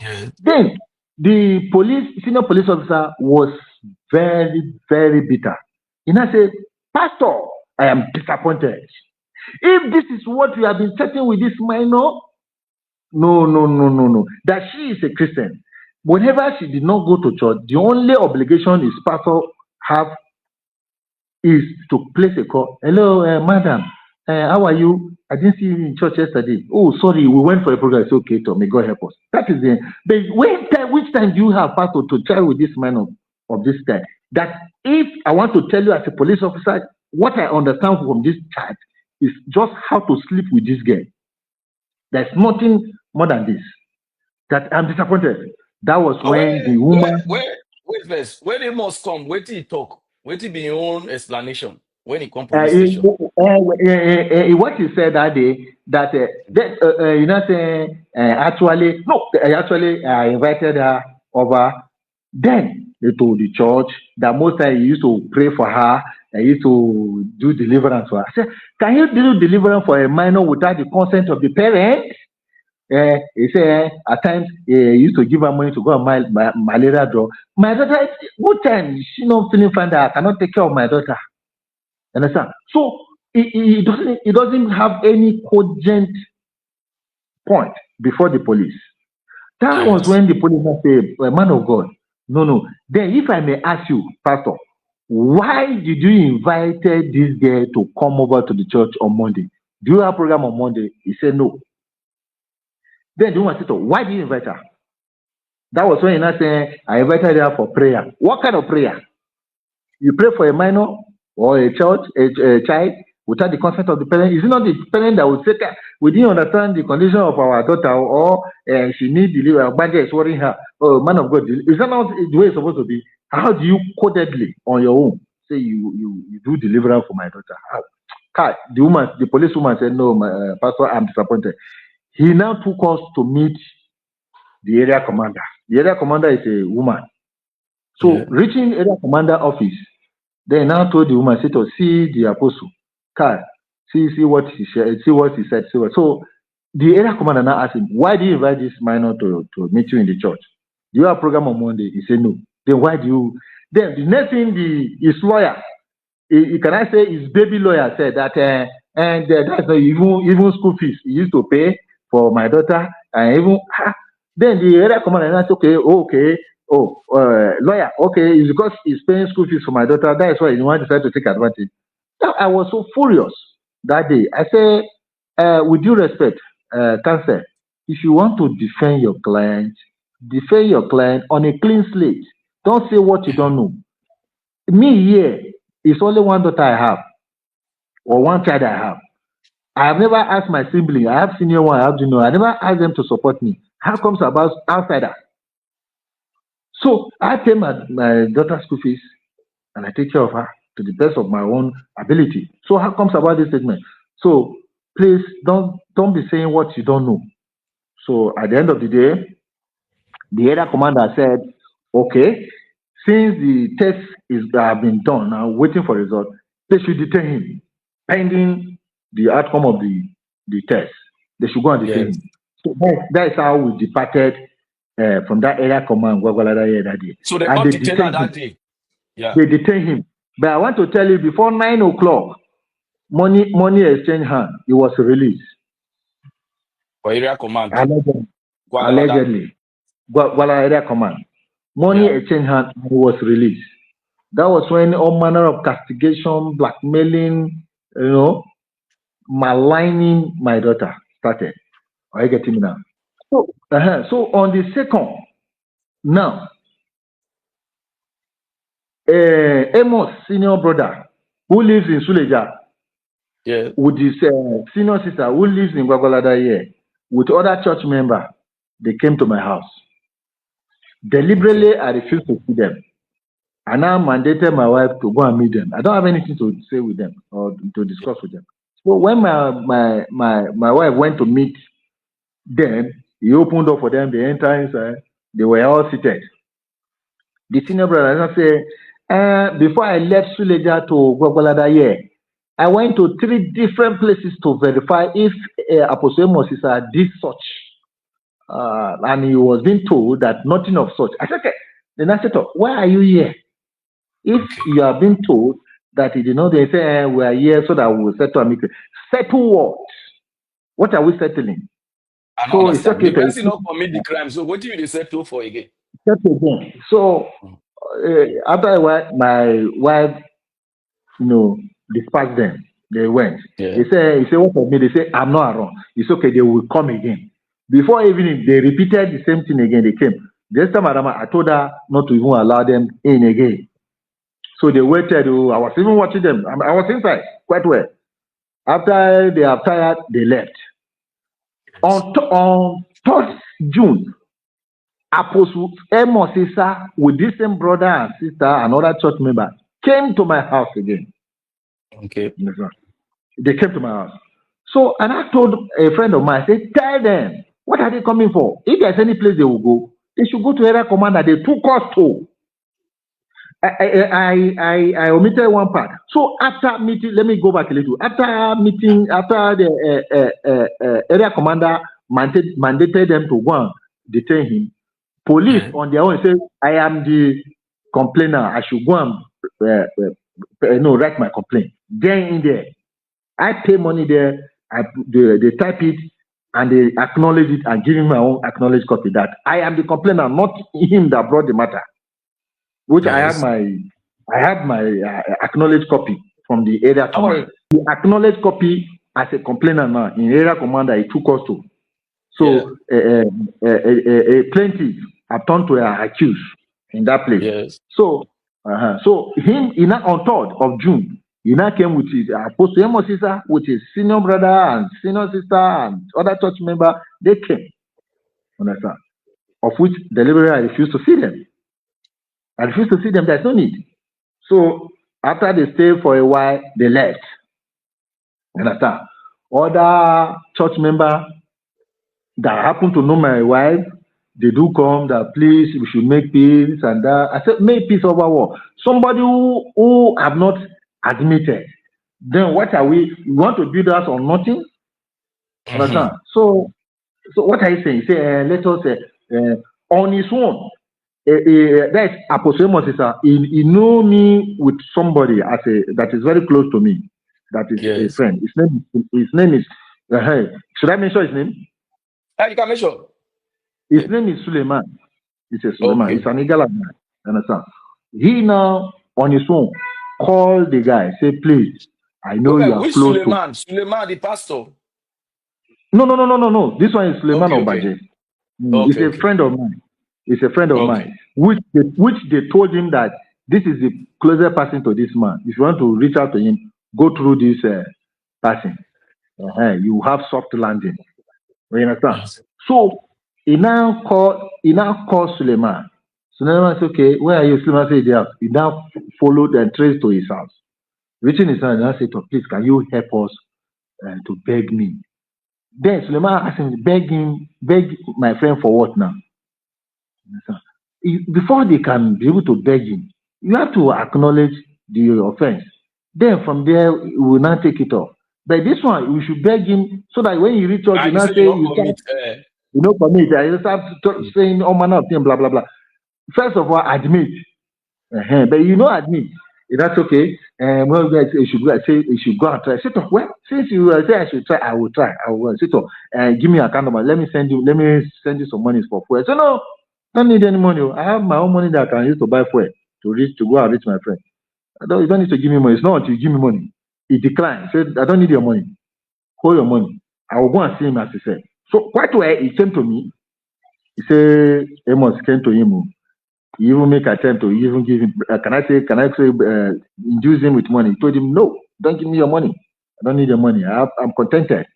Yes. Then the senior police officer was very, very bitter. He now said, Pastor, I am disappointed. If this is what you have been chatting with this minor, no. That she is a Christian. Whenever she did not go to church, the only obligation his pastor have is to place a call. Hello, madam. How are you? I didn't see you in church yesterday. Oh, sorry, we went for a program. It's okay, Tom. May God help us. That is the. But which time do you have, pastor, to chat with this man of this guy? That if I want to tell you as a police officer, what I understand from this chat is just how to sleep with this girl. There's nothing more than this. That I'm disappointed. That was when the woman. Wait first. When he must come, wait till he talk. Wait till be your own explanation. When he come police station. What he said that day, that actually I invited her over. Then to the church that most times he used to pray for her and he used to do deliverance for her. I said, can you do deliverance for a minor without the consent of the parents? He said at times he used to give her money to go and malaria drug. My daughter, good time, she not feeling fine that I cannot take care of my daughter. Understand? So he doesn't have any cogent point before the police. That was when the police said, man of God, no. Then if I may ask you, Pastor, why did you invite this girl to come over to the church on Monday? Do you have a program on Monday? He said no. Then the woman said, why did you invite her? That was when he now said, I invited her for prayer. What kind of prayer? You pray for a minor or a child without the consent of the parent? Is it not the parent that would say, we didn't understand the condition of our daughter, or she needs delivery, budget is worrying her? Oh, man of God, is that not the way it's supposed to be? How do you codedly on your own say you do deliverance for my daughter? How? The police woman said, no, Pastor, I'm disappointed. He now took us to meet the area commander. The area commander is a woman. So reaching area commander office, they now told the woman, to see the apostle. See what he said. So the area commander now asked him, why do you invite this minor to meet you in the church? Do you have a program on Monday? He said no. Then why do you? Then the next thing his lawyer, can I say his baby lawyer said that and that's not even school fees he used to pay for my daughter, and even then the area commander said, okay, lawyer, okay, it's because he's paying school fees for my daughter, that is why he decided to take advantage. I was so furious that day. I say, with due respect, counsel, if you want to defend your client on a clean slate. Don't say what you don't know. Me here is only one daughter I have, or one child I have. I have never asked my sibling. I have senior one, I have junior. I never asked them to support me. How comes about outsider? So I pay my daughter's school fees and I take care of her to the best of my own ability. So how comes about this statement? So please don't be saying what you don't know. So at the end of the day, the area commander said, okay, since the test have been done, now waiting for result, they should detain him pending the outcome of the test. They should go and detain him. So that is how we departed from that area command that day. So they got detained that day. Yeah. They detained him. But I want to tell you, before 9 o'clock, money exchange hand, he was released. For area command. Allegedly. Area command. Money exchange hand, he was released. That was when all manner of castigation, blackmailing, maligning my daughter started. Are you getting me now? So on the second, now, Amos, senior brother, who lives in Suleja, with his senior sister who lives in Gwagwalada here, with other church members, they came to my house. Deliberately, I refused to see them. I now mandated my wife to go and meet them. I don't have anything to say with them or to discuss with them. So when my wife went to meet them, he opened up for them. They entered inside. They were all seated. The senior brother said, before I left Suleja to Gwagwalada here, I went to 3 different places to verify if Apostle Amos did such. And he was being told that nothing of such. I said, okay. Then I said, why are you here? If you have been told that he did not, they say, we are here so that we will settle amicably. Settle what? What are we settling? So it's okay. The person not commit the crime. So what do you settle for again? Settle again. So after a while, my wife, dispatched them. They went. Yeah. He said, what for me? They say, I'm not around. It's okay. They will come again. Before evening, they repeated the same thing again. They came. This time, I told her not to even allow them in again. So they waited. I was even watching them. I was inside quite well. After they are tired, they left. On 3rd June, Apostle Amos with this same brother and sister and other church member came to my house again. Okay. They came to my house. So, and I told a friend of mine, I said, tell them, what are they coming for? If there's any place they will go, they should go to area commander. They took us to. I omitted one part. So after meeting, let me go back a little. After meeting, after the area commander mandated them to go and detain him, police on their own say, I am the complainer. I should go and write my complaint. Then in there, I pay money there. They type it and they acknowledge it and give him my own acknowledged copy that I am the complainer, not him that brought the matter. Which I have my acknowledged copy from the area commander. The acknowledged copy as a complainer now in area commander he took us to. So a plaintiff have turned to an accused in that place. Yes. So him on 3rd of June, he now came with his Apostle Amos sister, with his senior brother and senior sister and other church member. They came, understand? Of which deliberately I refused to see them. I refused to see them. There's no need. So after they stayed for a while, they left. Understand? Other church member that happen to know my wife, they do come that please we should make peace and that. I said make peace over what? Somebody who have not admitted. Then what are we? You want to build us on nothing? Understand? So what are you saying? Say let us on his own. That's Apostle Amos. He know me with somebody that is very close to me. That is a friend. His name is. Should I mention his name? You can mention. His name is Suleiman. It's a Suleiman. Okay. It's an Igala man. Understand? He now on his own call the guy. Say please. I know you are which close Suleiman? to. Suleiman the pastor. No. This one is Suleiman Obaje. He's a friend of mine. It's a friend of mine, which they told him that this is the closest person to this man. If you want to reach out to him, go through this person. You have soft landing. You understand? Yes. So he now called Suleiman. Suleiman said, okay, where are you? Suleiman said, yeah. He now followed and traced to his house. Reaching his house, and I said, please, can you help us to beg me? Then Suleiman asked him, beg my friend for what now? Before they can be able to beg him, you have to acknowledge the offense. Then from there, we will not take it off. But this one, we should beg him so that when you reach out, you not say you don't commit. I just have to saying all manner of things, blah blah blah. First of all, admit. But admit. That's okay. Well, guys, you should go. Say you should go and try. Say, well, since you say I should try, I will try. I will. Say, give me a account number. Let me send you some money for fuel. So no. Don't need any money. I have my own money that I can use to buy fuel to go and reach my friend. You don't need to give me money. It's not until you give me money. He declined. He said, I don't need your money. Hold your money. I will go and see him as he said. So quite well, he came to me. He said, Amos came to him. He even make attempt to even give him. Can I say induce him with money? He told him, no, don't give me your money. I don't need your money. I'm contented.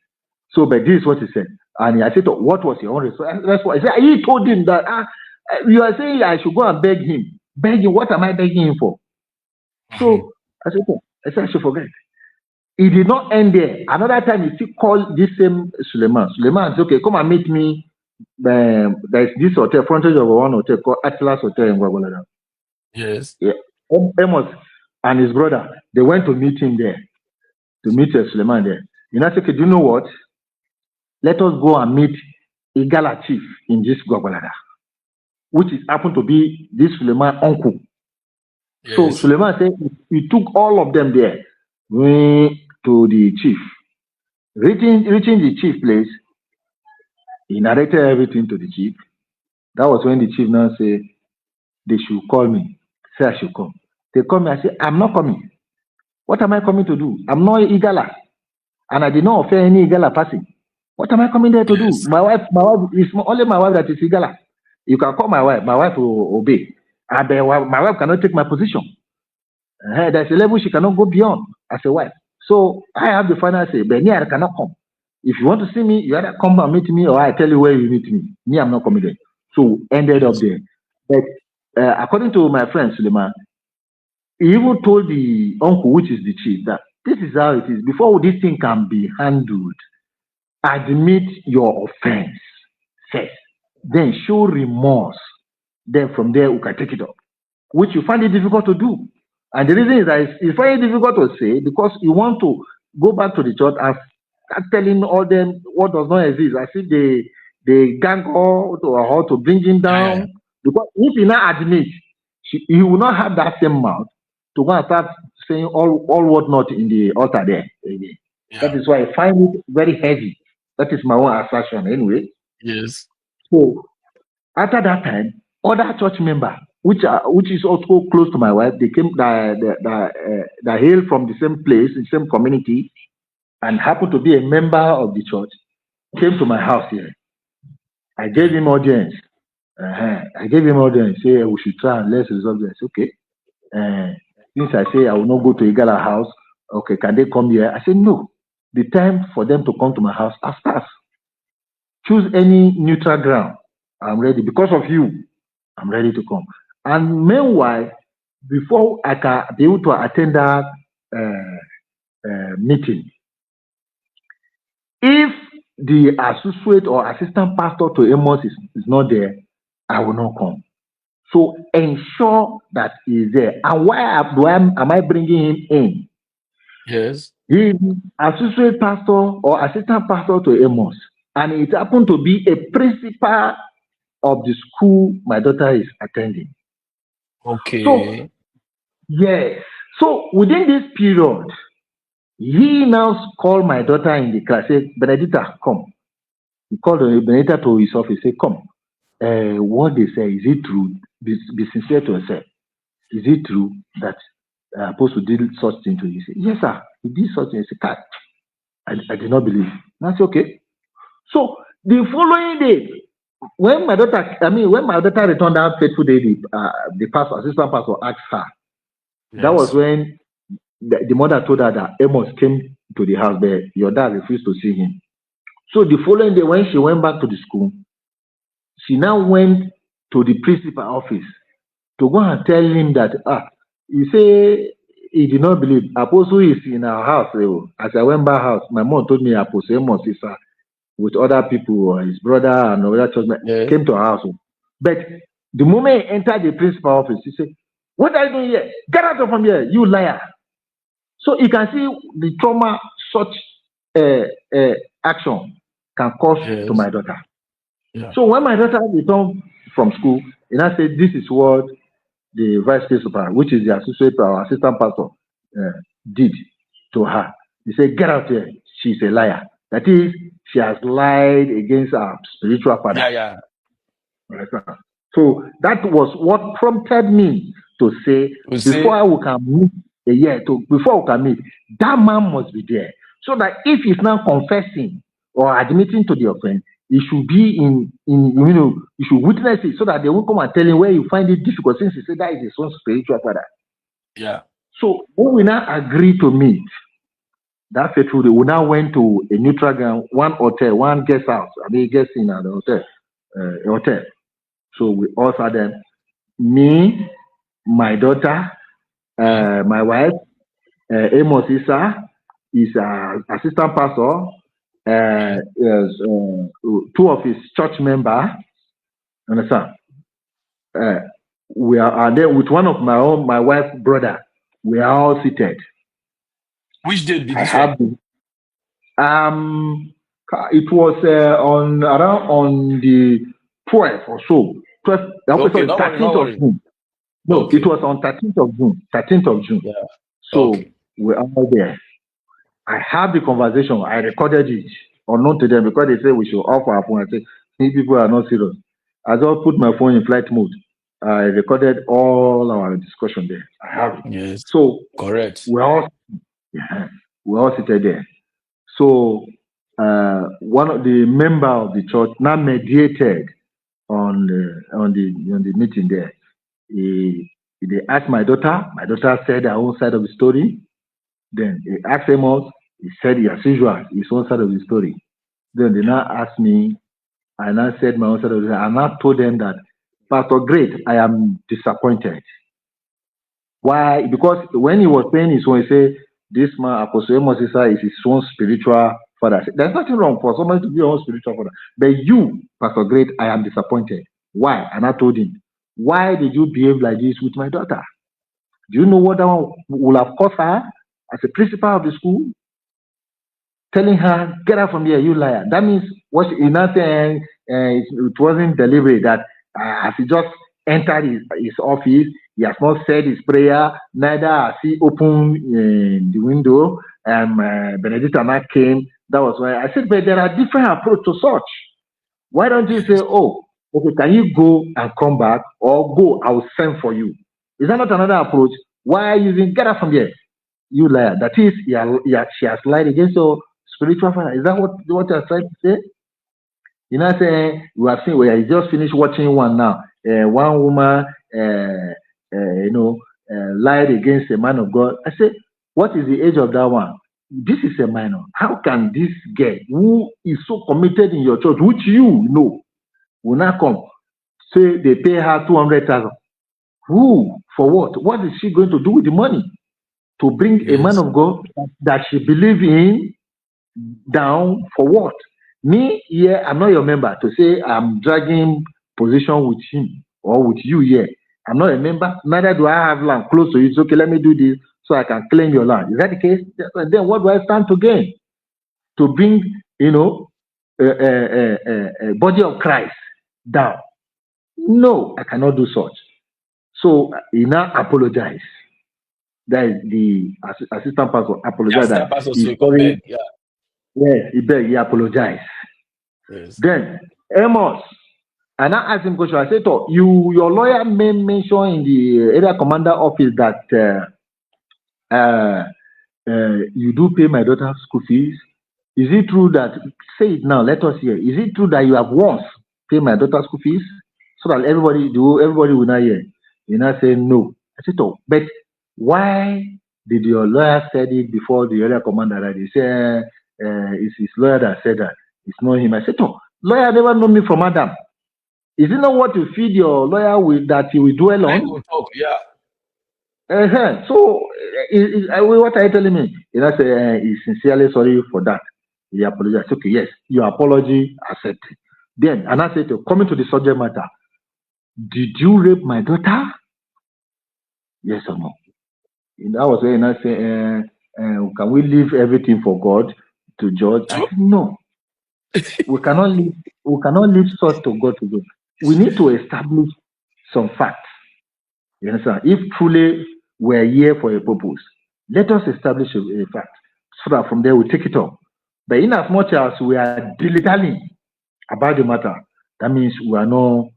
So, but this is what he said. And I said, what was your own response? That's what he said. He told him that you are saying I should go and beg him. Beg him? What am I begging him for? So I said, I should forget. He did not end there. Another time he still called this same Suleiman. Suleiman said, okay, come and meet me. There's this hotel, frontage of one hotel called Atlas Hotel in Guagualada. Yes. Yeah. Amos and his brother, they went to meet him there. To meet Suleiman there. You know, I said, okay, do you know what? Let us go and meet Igala chief in this Guagualada, which is happened to be this Suleiman uncle. Yes. So Suleiman said he took all of them there to the chief. Reaching the chief place, he narrated everything to the chief. That was when the chief now said they should call me. Say I should come. They call me. I say I'm not coming. What am I coming to do? I'm not Igala, and I did not offend any Igala person. What am I coming there to do? My wife is only my wife that is Igala. You can call my wife. My wife will obey. And my wife cannot take my position. There's a level she cannot go beyond as a wife. So I have the final say. But I cannot come. If you want to see me, you either come and meet me, or I tell you where you meet me. Me, I'm not coming there. So ended up there. But according to my friend Suleiman, he even told the uncle, which is the chief, that this is how it is. Before this thing can be handled, admit your offense first, then show remorse. Then from there we can take it up. which you find it difficult to do. And the reason is that it's very difficult to say because you want to go back to the church and start telling all them what does not exist, as if they gang all to how to bring him down. Yeah. Because if he not admit, he will not have that same mouth to go and start saying all what not in the altar there again. That Yeah. is why I find it very heavy. That is my own assertion anyway. Yes. So after that time, other church member, which is also close to my wife, they came that hail from the same place, the same community, and happened to be a member of the church, came to my house here. I gave him audience. I gave him audience. Say we should try and let's resolve this. Okay. Since I say I will not go to Igala house, okay, can they come here? I said no. The time for them to come to my house has passed. Choose any neutral ground. I'm ready. Because of you, I'm ready to come. And meanwhile, before I can be able to attend that meeting, if the associate or assistant pastor to Amos is not there, I will not come. So ensure that he is there. And why am I bringing him in? Yes. He is associate pastor or assistant pastor to Amos, and it happened to be a principal of the school my daughter is attending. Okay. So yes. So within this period, he now called my daughter in the class, said, Benedicta, come. He called Benedicta to his office, said, come. What they say, is it true? Be sincere to yourself. Is it true that Apostle did such thing to you? He said, yes, sir. He did such thing. He said, I did not believe. That's okay. So the following day, when my daughter returned that fateful day, the pastor, assistant pastor asked her. Yes. That was when the mother told her that Amos came to the house, but your dad refused to see him. So the following day, when she went back to the school, she now went to the principal office to go and tell him that, you say he did not believe. Apostle is in our house. As I went back house, my mom told me Apostle Amos is with other people, or his brother and other churchmen came to our house. But the moment he entered the principal office, he said, what are you doing here? Get out from here, you liar. So you can see the trauma such action can cause to my daughter. Yeah. So when my daughter returned from school, and I said, this is what the vice principal, which is the associate or assistant pastor, did to her. He said, get out here. She's a liar. That is, she has lied against her spiritual father. Yeah. So that was what prompted me to say, before we can meet, that man must be there. So that if he's now confessing or admitting to the offense, he should be you should witness it so that they won't come and tell him where you find it difficult, since he said that is his own spiritual father. Yeah. So when we now agree to meet, that fateful day, we now went to a neutral ground, one hotel, one guest house. Guest in at the hotel. So we all saw them. Me, my daughter, my wife, Amos Issa, is assistant pastor. Two of his church members. Understand? We are there with one of my wife's brother. We are all seated. Which date did this happen? It was on the 12th or so. 12th. Okay, 13th of June. No, okay. It was on 13th of June. 13th of June. Yeah. So we're all there. I have the conversation. I recorded it unknown to them because they say we should off our phone. I say, these people are not serious. I just put my phone in flight mode. I recorded all our discussion there. I have it. Yes. So correct. We're all seated there. So one of the member of the church now mediated on the meeting there. They asked my daughter. My daughter said her own side of the story. Then they asked Amos. He said, as usual, his own side of the story. Then they now asked me, and I said my own side of the story. And I told them that, Pastor Great, I am disappointed. Why? Because when he was saying his own, he said, this man, Apostle Amos is his own spiritual father. There's nothing wrong for somebody to be your own spiritual father. But you, Pastor Great, I am disappointed. Why? And I told him, why did you behave like this with my daughter? Do you know what that one will have cost her as a principal of the school? Telling her, get out from here, you liar. That means what you not saying, it wasn't deliberate that as he just entered his office, he has not said his prayer, neither has he opened the window, and Benedict Anna came. That was why I said, but there are different approaches to such. Why don't you say, oh, okay, can you go and come back, or go, I will send for you? Is that not another approach? Why are you using get out from here? You liar. That is, she has lied against your spiritual father. Is that what you're trying to say? You know, saying you have seen where you just finished watching one now. One woman, lied against a man of God. I said, what is the age of that one? This is a minor. How can this girl who is so committed in your church, which you know, will not come say they pay her 200,000? Who? For what? What is she going to do with the money? To bring a man of God that she believes in down for what? Me here, I'm not your member to say I'm dragging position with him or with you here. I'm not a member. Neither do I have land close to you. It's okay, let me do this so I can claim your land. Is that the case? And then what do I stand to gain? To bring, a body of Christ down. No, I cannot do such. So he now apologize. That is the assistant pastor apologized. Yeah, pastor, so sorry. Yeah. Yes, he apologized. Yes. Then Amos, and I asked him question. I said, "Oh, your lawyer may mention in the area commander office that you do pay my daughter's school fees. Is it true that? Say it now. Let us hear. Is it true that you have once paid my daughter's school fees so that everybody will not hear?" You not say no. I said, "Oh, but why did your lawyer said it before the area commander? That he said it's his lawyer that said that. It's not him." I said, "Oh, lawyer never know me from Adam. Is it not what you feed your lawyer with that he will dwell on?" Yeah. So, what are you telling me? You know, say he's sincerely sorry for that. He apologized. Okay, yes, your apology accepted. Then, and I said, coming to the subject matter, did you rape my daughter? Yes or no? And I was saying, I said, can we leave everything for God to judge? I said, no. We cannot leave such to God to do. We need to establish some facts. You understand? If truly we're here for a purpose, let us establish a fact so that from there we take it up. But in as much as we are dilly-dallying about the matter, that means we are not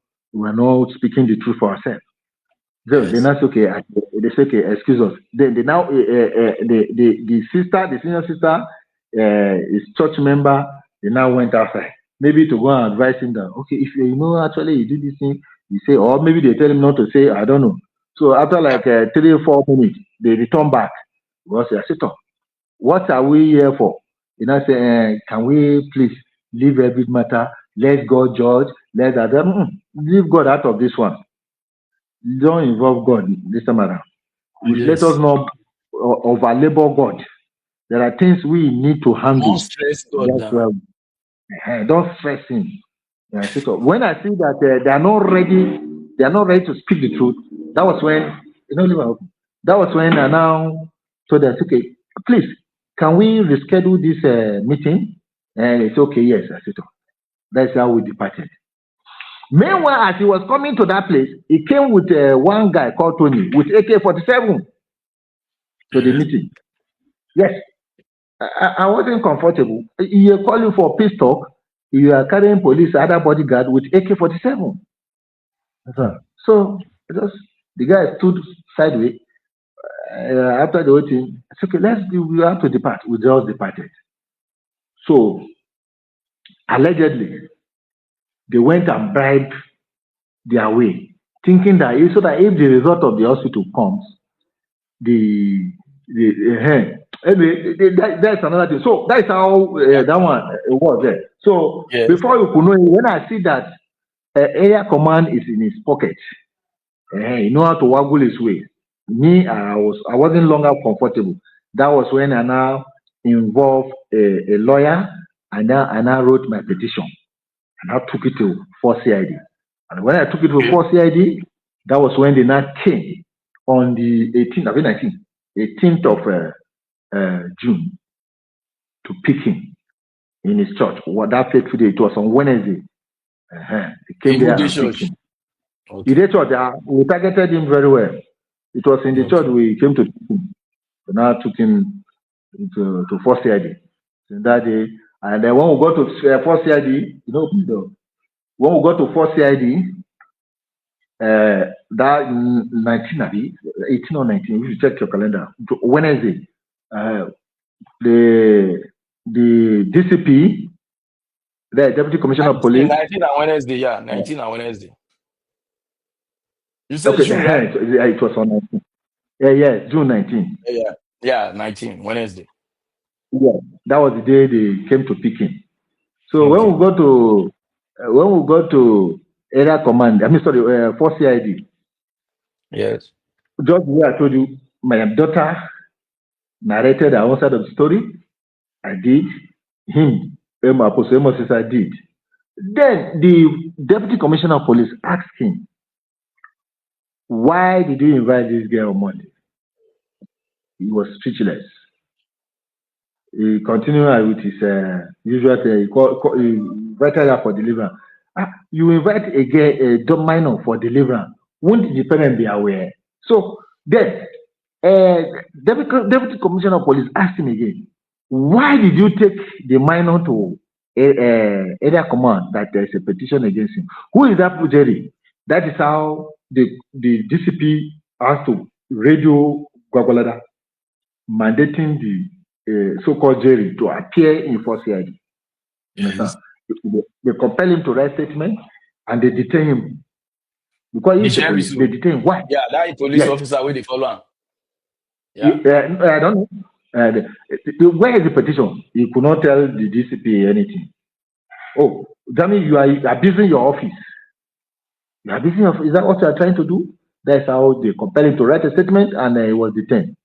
speaking the truth for ourselves. So then that's okay. They say, okay, excuse us. Then they now the senior sister, is church member. They now went outside, maybe to go and advise him that, okay, if actually you do this thing, you say, or maybe they tell him not to say, I don't know. So after like 3 or 4 minutes, they return back. Because I said, what are we here for? Say, can we please leave every matter? Let God judge. Let Adam leave God out of this one. Don't involve God this time around. Let us not over-labor God. There are things we need to handle. Don't stress God now. Don't stress him. When I see that they are not ready to speak the truth, that was when I now told them, okay, please, can we reschedule this meeting? And it's okay, yes. I said, that's how we departed. Meanwhile, as he was coming to that place, he came with one guy called Tony with AK-47 to the meeting. Yes, I wasn't comfortable. He called you for peace talk. You are carrying police, other bodyguard with AK-47. So the guy stood sideways. After the whole thing, it's okay. We have to depart. We just departed. So allegedly, they went and bribed their way, thinking that if the result of the hospital comes, that's another thing. So that's how that one was there. So before you could know it, when I see that area command is in his pocket, he know how to waggle his way. Me, I wasn't longer comfortable. That was when I now involved a lawyer, and I wrote my petition, and I took it to 4 CID. And when I took it to 4 CID, That was when they now came on the 18th of June to pick him in his church. What that fateful day, it was on Wednesday. They came there and picked him. Okay. In the church, we targeted him very well. It was in the church we came to pick him. So now took him to first CID. That day, and then when we got to first CID, when we got to first CID, that 19, 18 or 19, you should check your calendar. Wednesday, the DCP, the Deputy Commissioner of Police. 19 on Wednesday, yeah. 19 on Wednesday. You said okay, June, right? It was on 19. Yeah, June 19. Yeah, 19, Wednesday. Yeah, that was the day they came to pick him. So when we go to area command, for CID. Yes. Just the way I told you, my daughter narrated her own side of the story. I did. Him, Apostle Amos, I did. Then the Deputy Commissioner of Police asked him, why did you invite this girl on Monday? He was speechless. He continued with his usual thing. He invited her for deliverance. You invite a girl, a minor for deliverance. Won't the parent be aware? So then, Deputy Commissioner of Police asked him again, why did you take the minor to area command that there is a petition against him? Who is that Jerry? That is how the DCP has to radio Gwagwalada, mandating the so-called Jerry to appear in Force CID. Yes. They compel him to write statement and they detain him. Because he's the police, they detain him. Why? Yeah, that police officer where they follow him. Yeah. I don't know. Where is the petition? He could not tell the DCP anything. Oh, that means you are abusing your office. You are abusing your office. Is that what you are trying to do? That's how they compel him to write a statement and he was detained.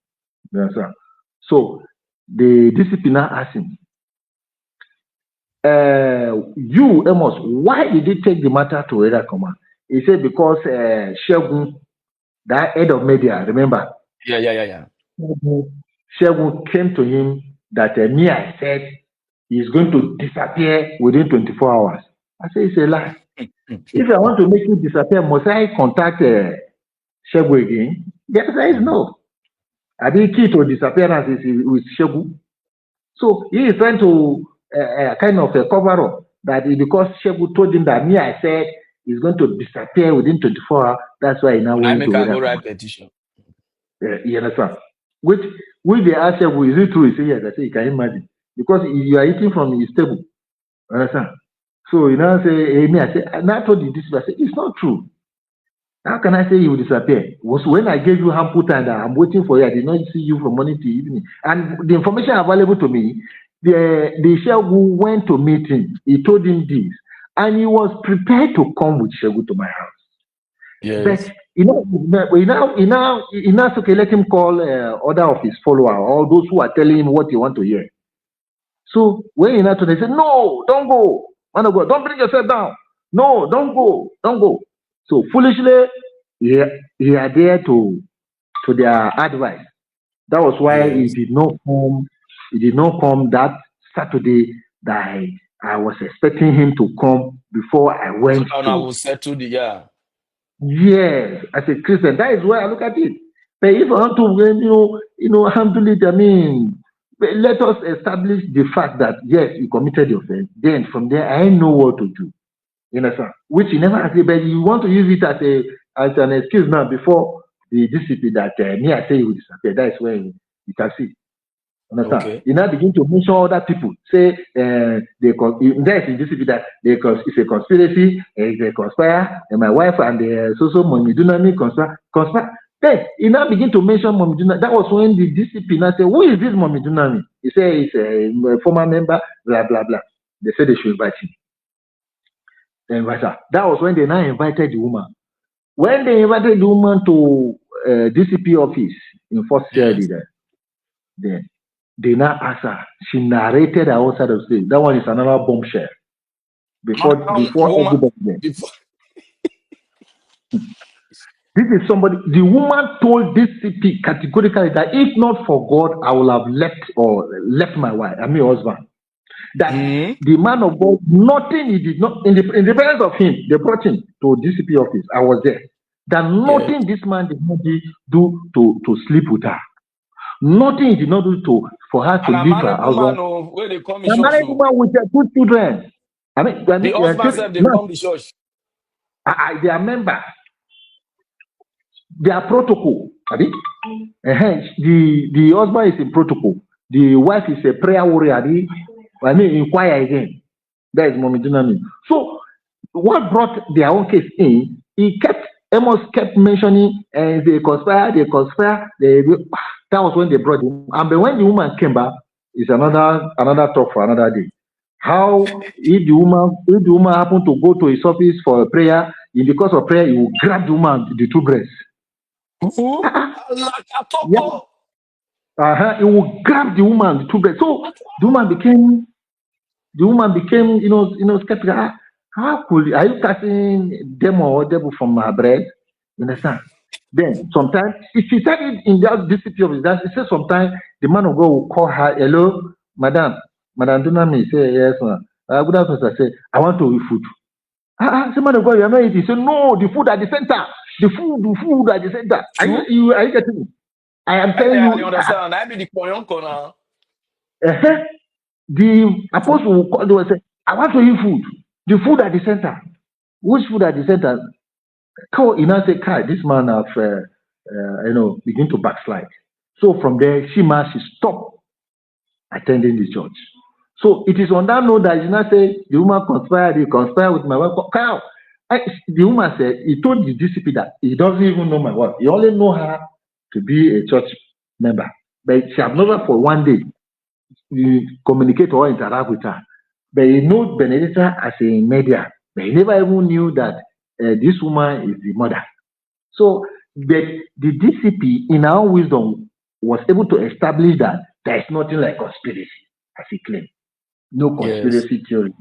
You understand? So the DCP now asked him, you, Amos, why did you take the matter to area command? He said because Shegun, that head of media, remember? Yeah. Shegun came to him that I said he's going to disappear within 24 hours. I said, it's a lie. If I want to make you disappear, must I contact Shegun again? The answer is no. I think key to disappearance is with Shegun. So he is trying to kind of cover up that because Shegun told him that I said he's going to disappear within 24 hours. That's why he now went to go write petition. You understand? Which they ask Shegun, is it true? He said yes. I say you can imagine. Because you are eating from his table. Understand? So you now say, I say, and I told you this, I said, it's not true. How can I say you will disappear? Was when I gave you ample time that I'm waiting for you, I did not see you from morning to evening. And the information available to me, the Shegun went to meet him. He told him this. And he was prepared to come with Shegun to my house. Yes. But okay, let him call other of his followers, or those who are telling him what he want to hear. So when they said, no, don't go. Man of God, don't bring yourself down. No, don't go. So foolishly, he adhered to their advice. That was why he did not come. He did not come that Saturday that I was expecting him to come before I went. So now I will settle the Yes, as a Christian, that is why I look at it. But if I want to, handle it, I mean, let us establish the fact that yes, you committed the offense. Then from there, I know what to do. You understand? Which you never agree, but you want to use it as an excuse now before the DCP that I say you will disappear. That is when you can see. Understand? Okay. You now begin to mention other people. Say there's in DCP that it's a conspiracy, they conspire, and my wife and the Mommy Dunami conspire. Then you now begin to mention Mommy Dunami. That was when the DCP now say, who is this Mommy Dunami? He said it's a former member, blah blah blah. They said they should invite him. That was when they now invited the woman. When they invited the woman to DCP office in Fort CID, then they now asked her. She narrated her outside of stage. That one is another bombshell. Before everybody there. This is somebody. The woman told this CP categorically that if not for God, I will have left my wife, husband. That the man of God, nothing he did not in the presence of him, they brought him to DCP office. I was there. That nothing this man did not do to sleep with her. Nothing he did not do for her to leave her husband. Where they come A married woman with their 2 children. the husband said they come to church. They are members. They are protocol. The husband is in protocol. The wife is a prayer warrior. Inquire again. That is Mommy Dynamic. So, what brought their own case in? Amos kept mentioning, and they conspire. That was when they brought him. And when the woman came back, it's another talk for another day. How if the woman happened to go to his office for a prayer, in the course of prayer, he will grab the woman the 2 breasts. He will grab the woman the 2 breasts. So the woman became skeptical. How could are you casting demon or devil from her breast? You understand? Then sometimes if she said it in that DCP office, that she said sometimes the man of God will call her, hello, Madam Dunami, say yes, ma'am. Good afternoon, sir. Say, I want to eat food. Say, man of God, you are not eating. Say, no, the food at the center. The food at the center. Are you getting me? I am telling you. You understand? I be the corner. The apostle will call them and say, I want to eat food. The food at the center. Which food at the center? You now say, this man have begin to backslide. So from there, she stopped attending the church. So it is on that note that you now say the woman conspired with my wife. The woman said he told the DCP that he doesn't even know my wife. He only know her to be a church member, but she have never for one day communicate or interact with her. But he knows Benedicta as a media, but he never even knew that this woman is the mother. So the DCP, in our wisdom, was able to establish that there is nothing like conspiracy, as he claimed. No conspiracy theory.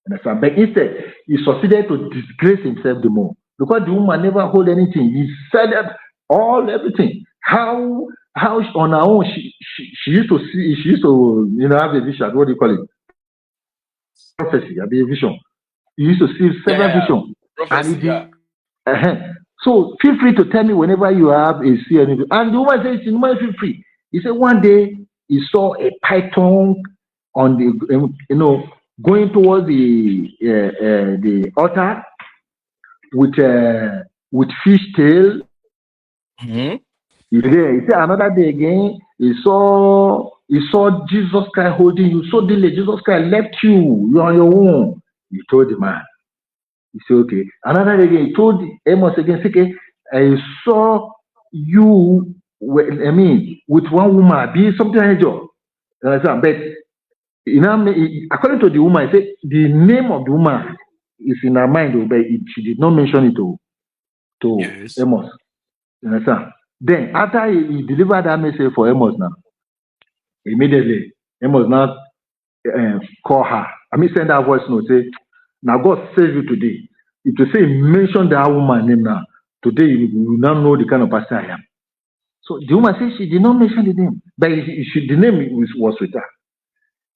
Understand? But instead, he succeeded to disgrace himself the more. Because the woman never hold anything. He said everything. How on her own she used to see, she used to have a vision. What do you call it? Prophecy, a vision. He used to see several visions. Prophecy, So feel free to tell me whenever you have a see anything. And the woman says, feel free. He said one day he saw a python on the going towards the altar with fish tail. He said another day again he saw Jesus Christ holding you so delayed. Jesus Christ left you. You are on your own. He told the man. He said, okay. Another day again, he told Amos again, okay, I saw you, with one woman, be something like that. But according to the woman, he said the name of the woman is in her mind, but she did not mention it to Amos. You understand? Then after he delivered that message for Amos now, immediately Amos now call her. Send her voice note, say, now God save you today. If you say mention that woman name now, today you will now know the kind of person I am. So the woman says she did not mention the name, but the name was with her.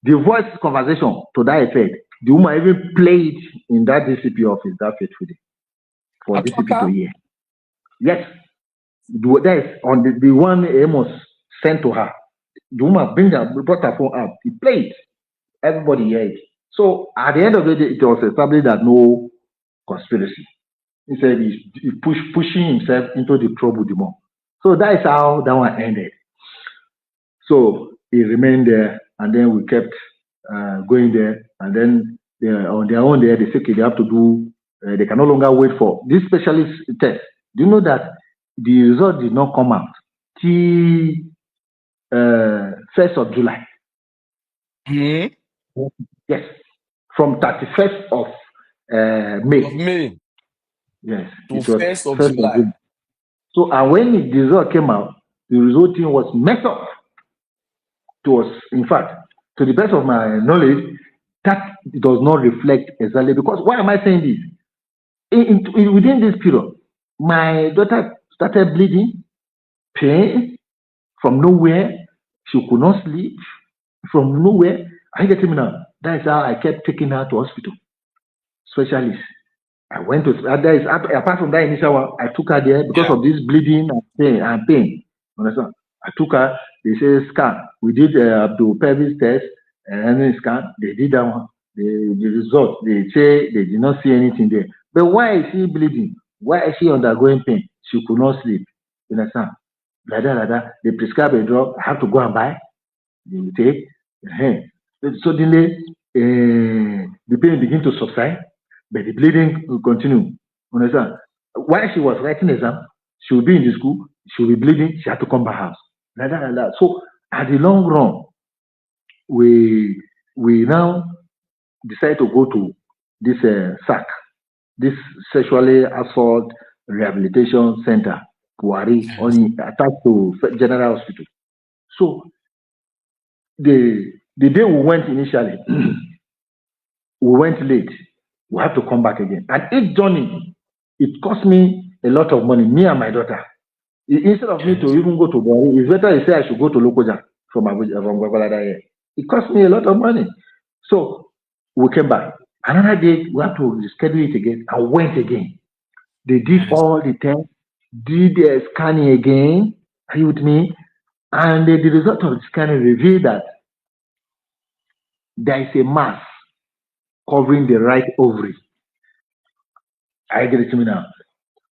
The voice conversation to that effect, the woman even played in that DCP office that fateful day for DCP to hear. Yes, that is on the one Amos sent to her. The woman brought her phone up. He played. Everybody heard it. So at the end of the day, it was established that no conspiracy. He said he pushing himself into the trouble the more. So that is how that one ended. So he remained there, and then we kept going there, and then on their own there, they say they have to do. They can no longer wait for this specialist test. Do you know that the result did not come out till 1st of July? Yes, from 31st of May. Yes, to 1st of July. So, and when the result came out, the result was messed up. It was, in fact, to the best of my knowledge, that does not reflect exactly. Because why am I saying this? Within this period, my daughter started bleeding, pain from nowhere. She could not sleep from nowhere. Are you getting me now? That is how I kept taking her to hospital specialist. I went to apart from that initial one, I took her there because Yeah. of this bleeding and pain. Understand? I took her. They say scan. We did the pelvis test and then scan. They did that one. The result. They say they did not see anything there. But why is she bleeding? Why is she undergoing pain? She could not sleep. You understand? Like that. They prescribe a drug. I have to go and buy. They will take. Suddenly, the pain begin to subside, but the bleeding will continue. Understand? While she was writing exam, she will be in the school, she will be bleeding, she had to come back house. Like that. So at the long run, we now decide to go to this SAC, this sexually assault rehabilitation center, Buhari, Yes. only attached to General Hospital. So the day we went initially, we went late. We have to come back again. And each journey, it cost me a lot of money, me and my daughter. Instead of me to Yes. even go to Buhari, it's better I say I should go to Lokoja from Abuja, from Gwagwalada here. It cost me a lot of money. So we came back. Another day, we have to reschedule it again. I went again. They did Yes. all the tests, did the scanning again. Are you with me? And the result of the scanning revealed that there is a mass covering the right ovary. I get it to me now.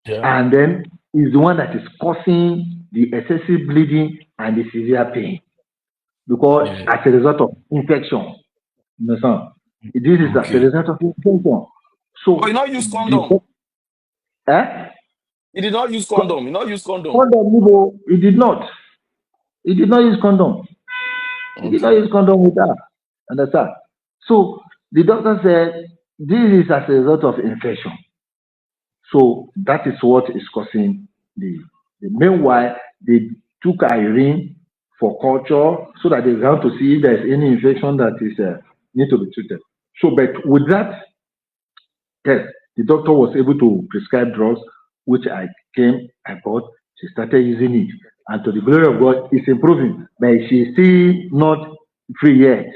Yeah. And then is the one that is causing the excessive bleeding and the severe pain because Yeah. as a result of infection. You understand? This is as a Okay. result of infection. Oh, So you not use the condom. eh? You did not use condom. You not use condom. Condom, Igbo, he did not. He did not use condom. He did not Okay. use condom with her. Understand? So the doctor said this is as a result of infection. So that is what is causing the meanwhile they took her urine for culture so that they have to see if there's any infection that is need to be treated. So, but with that test, the doctor was able to prescribe drugs, which I bought. She started using it, and to the glory of God, it's improving. But she's still not free yet.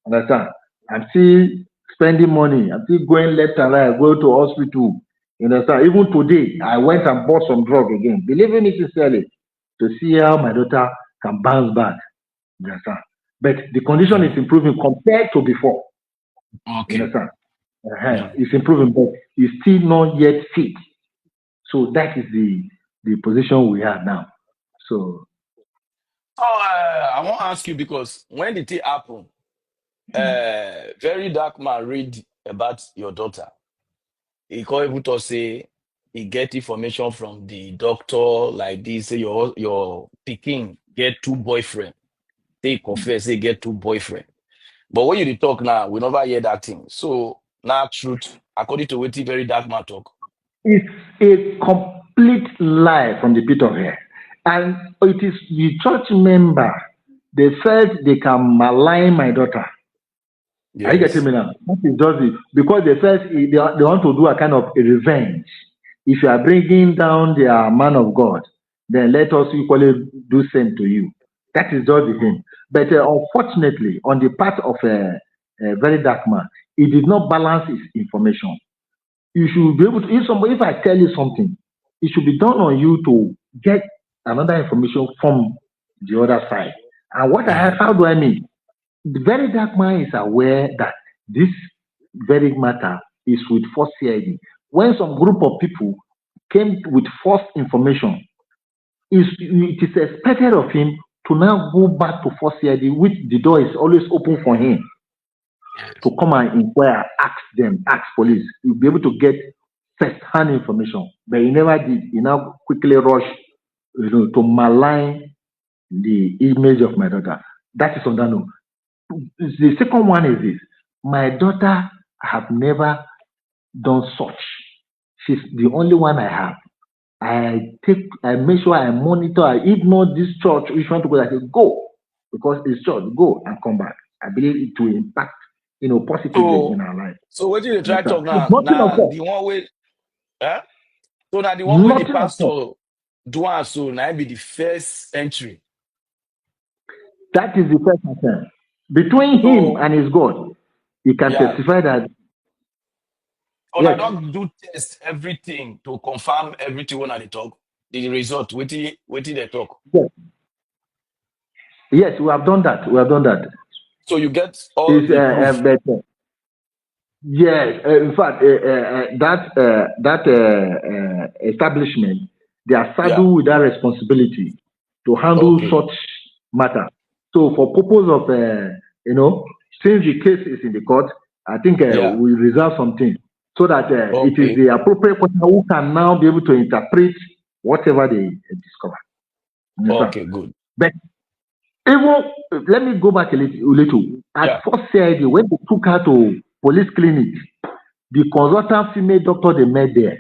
Understand? I'm still spending money. I'm still going left and right. I go to hospital. You understand? Even today, I went and bought some drug again. Believing it sincerely to see how my daughter can bounce back. You understand? But the condition is Yeah. improving compared to before. You Okay. understand? Yeah. It's improving, but it's still not yet fit. So that is the position we are now. So So I want to ask you because when did it happen? Very dark man read about your daughter. He called able to say he get information from the doctor like this. Say your pikin get two boyfriend. They confess they get two boyfriend. But when you dey talk now, we never hear that thing. So now truth, according to what very dark man talk. it's a complete lie from the pit of hell. And it is the church member, they felt they can malign my daughter. Are you getting Yes. me now? That is just it. Because they felt they want to do a kind of a revenge. If you are bringing down their man of God, then let us equally do same to you. That is just the thing. But unfortunately, on the part of a very dark man, he did not balance his information. You should be able to, if I tell you something, it should be done on you to get another information from the other side. And what I have, Yeah. how do I mean? The very dark man is aware that this very matter is with false CID. When some group of people came with false information, it is expected of him to now go back to false CID, which the door is always open for him to Yes. come and inquire, ask police. You'll be able to get first-hand information. But he never did. He now quickly rushed, to malign the image of my daughter. That is on that note. The second one is this: my daughter have never done such. She's the only one I have. I make sure I monitor her. If not this church, which want to go, I say go because it's church. Go and come back. I believe it will impact, positively in So our life. what you dey try Understand? talk So now? nothing of Now that. the one way, eh? So now the one way the Nothing of that. pastor do one so now be the first entry. That is the first attempt. Between him So and his God, he can yeah, testify that, when I yes, don't do test everything to confirm everything when I talk, the result, waiting they talk. yes, yes, we have done that. We have done that. So you get all It's, the proof. but, yes, in fact, that establishment, they are Yeah. saddled with that responsibility to handle Okay. such matter. So, for purpose of, since the case is in the court, I think Yeah. we reserve something so that it is Okay. the appropriate person who can now be able to interpret whatever they discover. You understand? Okay. Good. But even let me go back a little. Yeah. At first CID, when they took her to police clinic, the consultant female doctor they met there,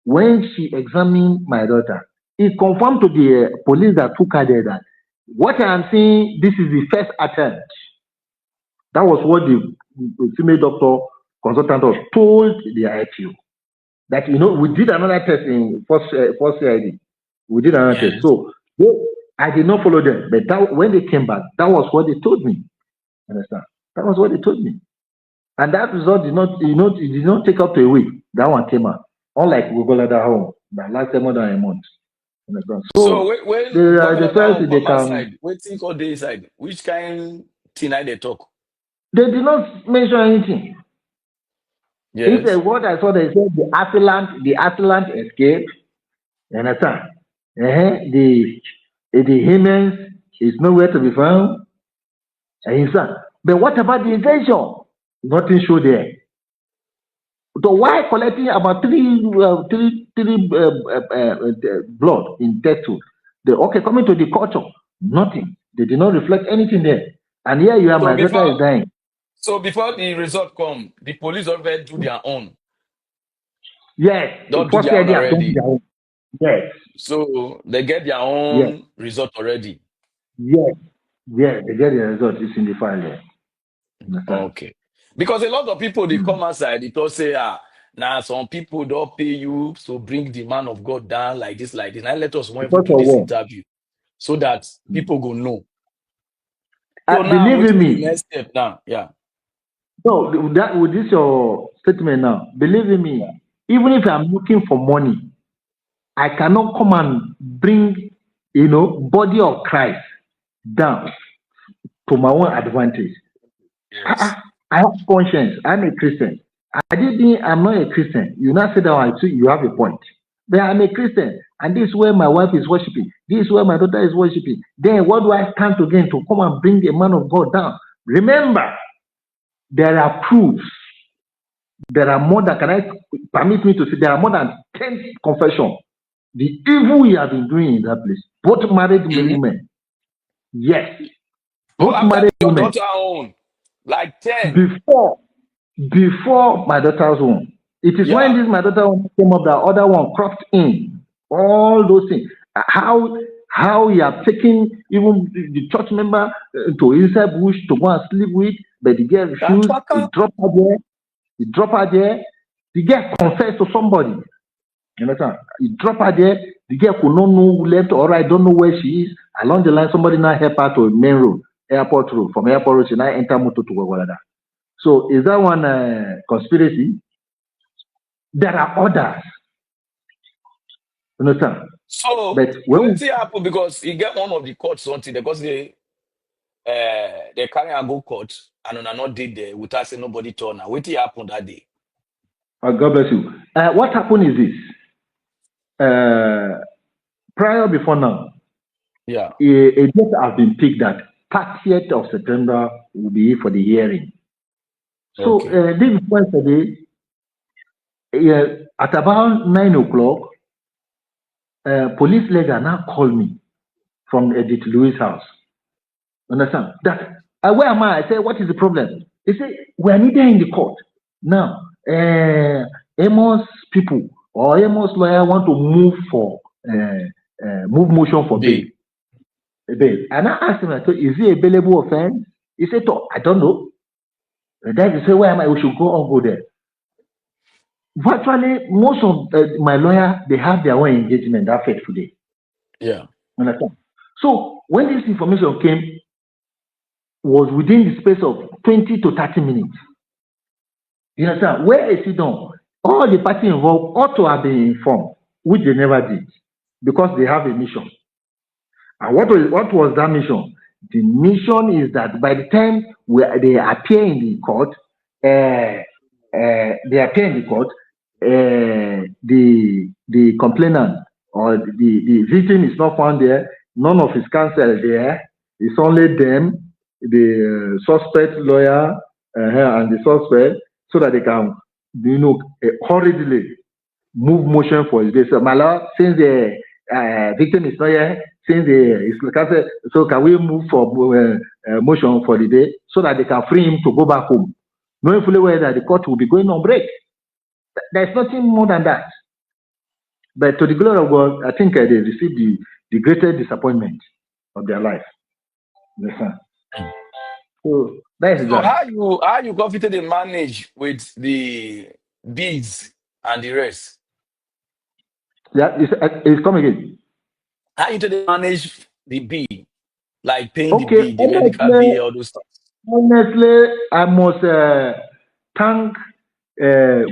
when she examined my daughter, it confirmed to the police that took her there that what I am seeing, this is the first attempt. That was what the female doctor consultant was told the ITU. That we did another test in first CID. We did another test. Yes. So I did not follow them, but when they came back, that was what they told me. Understand? That was what they told me. And that result it did not take up to a week. That one came out. Unlike Gogolada home, that lasted more than a month. Understand? So So when they governor felt now they come can. outside, waiting for the inside, which kind thing I they talk? They did not mention anything. Yes. Instead, what I saw, they said the assailant escaped. You understand? The Hamas is nowhere to be found. But what about the invention? Nothing showed there. So why collecting about three blood in test tube? Coming to the culture, nothing. They did not reflect anything there. And here you are, So my daughter is before dying. so before the result come, the police already do their own. Yes, Don't do first their year own they have done already. their own. Yes, So they get their yes, own result already. yes, yes. They get the result. It's in the file there. Understand? Okay. Because a lot of people they Mm. come outside, they just say, now some people don't pay you to bring the man of God down like this, like this. Now let us want to Because do of this what? interview so that people go know. So now Believe what in will be the me. next step now? Yeah. No, that with this your statement now. Believe in me. Even if I'm looking for money, I cannot come and bring, body of Christ down to my own advantage. Yes. I have conscience. I'm a Christian. I'm not a Christian. You now say that I see you have a point. But I'm a Christian, and this is where my wife is worshiping. This is where my daughter is worshiping. Then what do I stand to gain to come and bring a man of God down? Remember, there are proofs. There are more than, can I permit me to say, there are more than 10 confessions. The evil you have been doing in that place, both married Mhm. women, yes, Oh, both after married your women, daughter own, like 10. before before my daughter's one. It is when Yeah. this my daughter one came up, the other one cropped in. All those things. How he have taken even the church member to inside bush to go and sleep with, but the girl That refused. He waka. dropped her there. He dropped her there. The girl confessed to somebody. You understand? He dropped her there. The girl could not know left or right, don't know where she is. Along the line, somebody now help her to main road, airport road. From airport road, she now enter motor to Gwagwalada. So is that one conspiracy? There are others. You understand? So But what when happen because he get one of the court something because they carry and go court and on not did there without say nobody turn. Now what happened that day? God bless you. What happened is this. Prior before now, Yeah. a date has been picked that 30th of September will be for the hearing. So Okay. this Wednesday, at about 9 o'clock, police leader now called me from Edith Louis' house. Understand? That where am I? I said, what is the problem? He said, we are neither in the court. Now, Amos people or Amos lawyer want to move motion for bail. Big. Bail. And I asked him, I said, is it a bailable offense? He said, oh, I don't know. And then he said, where am I? We should go there. Virtually, most of my lawyer, they have their own engagement that fateful day. Yeah. Understand? So when this information came, was within the space of 20 to 30 minutes. You understand? Where is it done? All the party involved ought to have been informed, which they never did, because they have a mission. And what was that mission? The mission is that by the time they appear in the court, the complainant or the victim is not found there. None of his counsel is there. It's only them, the suspect lawyer, and the suspect, so that they can, hurriedly move motion for his day. So, my lord, since the victim is not here, since is cancelled, so can we move for motion for the day so that they can free him to go back home, knowing fully well that the court will be going on break. There's nothing more than that. But to the glory of God, I think they received the greatest disappointment of their life. Listen. So that is So that. how you confidently manage with the beads and the rest? Yeah, it's come again. How you today manage the bill, like paying the Okay, bill, the medical bill, all those things? honestly, I must thank uh,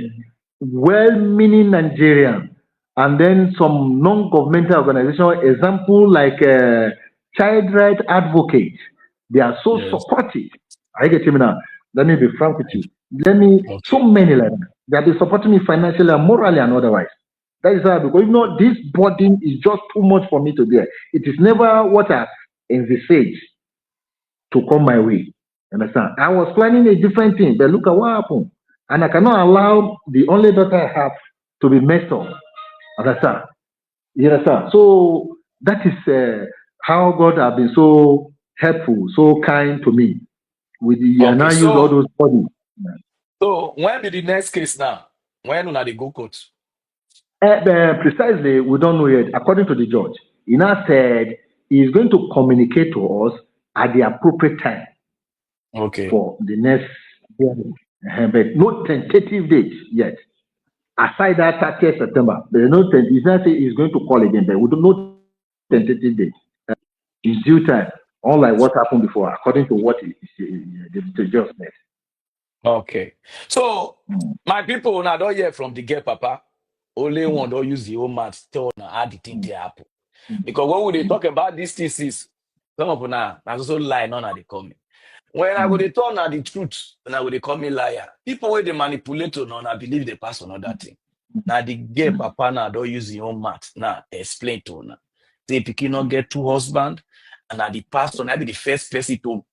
well-meaning Nigerian and then some non-governmental organization, example like child right advocates. They are so Yes. supportive. I get me now. Let me be frank with you. So Okay. many like that. They have been supporting me financially and morally and otherwise. That is why, because this burden is just too much for me to bear. It is never what I envisaged to come my way. Understand? I was planning a different thing, but look at what happened. And I cannot allow the only daughter I have to be messed up. Understand? You understand? So that is how God has been so helpful, so kind to me. With the and Okay. I use all So those bodies. when be the next case now? When una dey go court? Precisely, we don't know yet. According to the judge, he now said he is going to communicate to us at the appropriate time Okay. for the next hearing. But no tentative date yet. Aside that 30th September, there is no he's not saying he's going to call again, but we don't know tentative date. In due time, unlike what happened before, according to what the judge said. Okay. So Mm. my people una don hear from the girl papa. Only one don use the whole math tell una how the thing dey happen. Because when we dey talk about these things, some of una na so lie none na dey call me. When I go dey talk na the truth, una go dey call me liar. People wey dey manipulate una believe they pass another thing. Now the girl papa now don use him own math now explain to una. Say pikin no get two husband, and na the pastor na be the first person to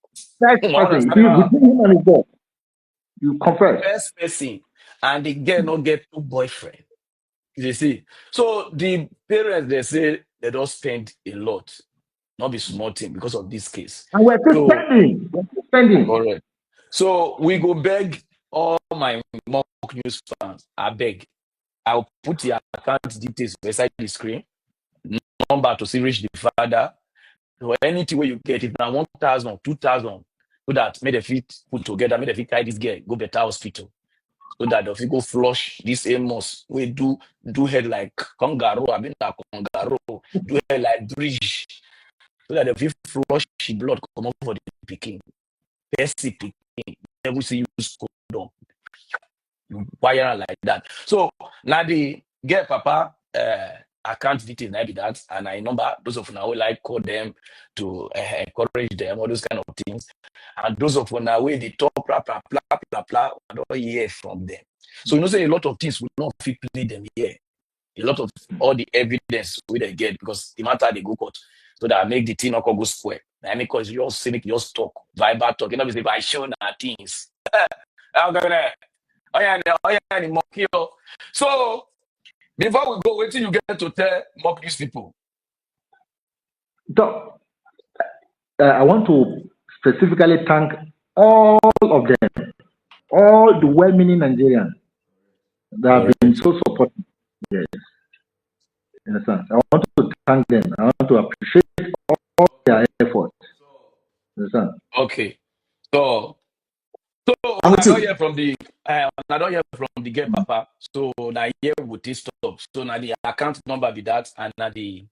Next person, understand see, am? between him and his God, you confess. First person, and the girl no get two boyfriend. You see, so the parents they say they don't spend a lot, not be small thing because of this case. And we're still So spending. We're still spending. correct. So we go beg all my mock news fans. I beg. I'll put the account details beside the screen, number to see reach the father. So anything where you get, if now 1,000, 2,000, so that may the fit put together, may the fit carry this girl, go better hospital. So that if you go flush this Amos, we do head like kangaroo, I mean like kangaroo, do head like bridge. So that if you flush the blood come up for the picking. Percy picking, never see use condom. You wire like that. So now the get papa account details now be that and I number those of now like call them to encourage them, all those kind of things. And those of now way they talk blah blah blah blah blah, I don't hear from them. So you know say a lot of things will not fit play them here. A lot of all the evidence we they get because the matter they go court. So that make the thing not go square. I mean, because you just say make you just talk, vibe talk, you know, if I show na things. I'm gonna oh yeah, the mock you. So before we go, wait till you get to tell mock these people. So, I want to specifically thank all of them, all the well-meaning Nigerians that have been Correct. so supportive. Yes, you understand? I want to thank them. I want to appreciate all their efforts. You understand? Okay. So I'm when I with don't you. hear from the I don't hear from the girl papa. So now here with this stop. So now the account number be that and now the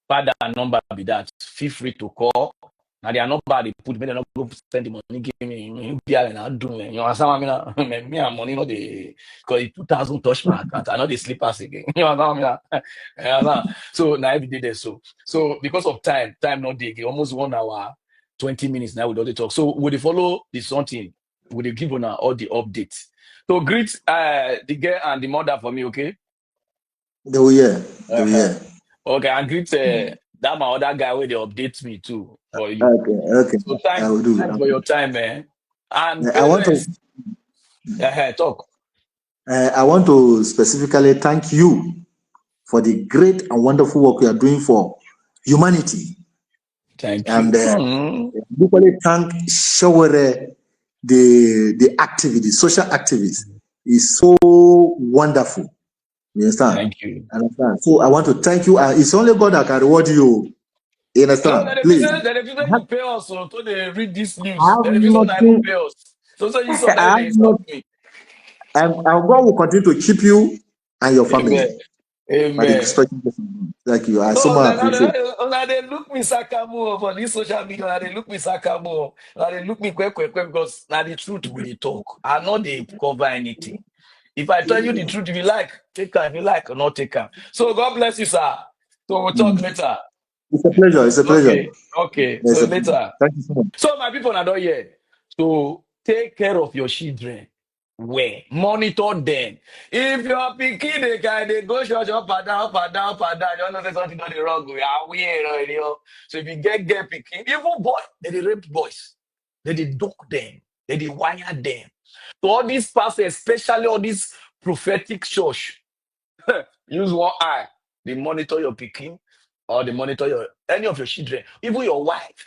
Father number be that. Feel free to call. Now their number they put me, they not go send the money, give me and I do it. You understand what I mean? Me and money not the because 2,000 touch my account. I know they sleep us again. You understand what I mean? You understand? So now every day they so because of time not dey almost 1 hour, 20 minutes now with all the talk. So would they follow the something? Would they give on all the updates? So greet the girl and the mother for me, okay? They will hear. They will Uh-huh. hear. Okay, and greet that my other guy where they update me too for you. Okay. So I thanks, will do. thanks for your time, man. And I want to. parents, talk. I want to specifically thank you for the great and wonderful work you are doing for humanity, Thank you. and equally thank Shawere, the activist, the social activist, is so wonderful. You understand? Thank you. Understand? So I want to thank you. It's only God that can reward you. You No, understand? the Please. reason you pay us so they read this I news. have The reason I even nothing. pay us. So you saw I that have they not. stop me. And God will continue to keep you and your Amen. family by the Amen. special blessing. Thank you. I so No, much appreciate. now they look me sakamu for this social media. Now they look me sakamu. Now they look me quick because now the truth will they talk. I know they cover anything. If I tell you the truth, if you like, take her. If you like, or not take her. So God bless you, sir. So we'll talk later. It's a pleasure. It's a pleasure. Okay. It's So a pleasure. later. Thank you so much. So my people are not here. So take care of your children. Where monitor them. If your pikin they can they go church up and down, up and down, up and down, you know say something done the wrong way. Are we you know? So if you get pikin, even boy, they rape boys, they dog them, they wire them. So all these pastors, especially all these prophetic church, use one eye. They monitor your pikin, or they monitor your any of your children, even your wife.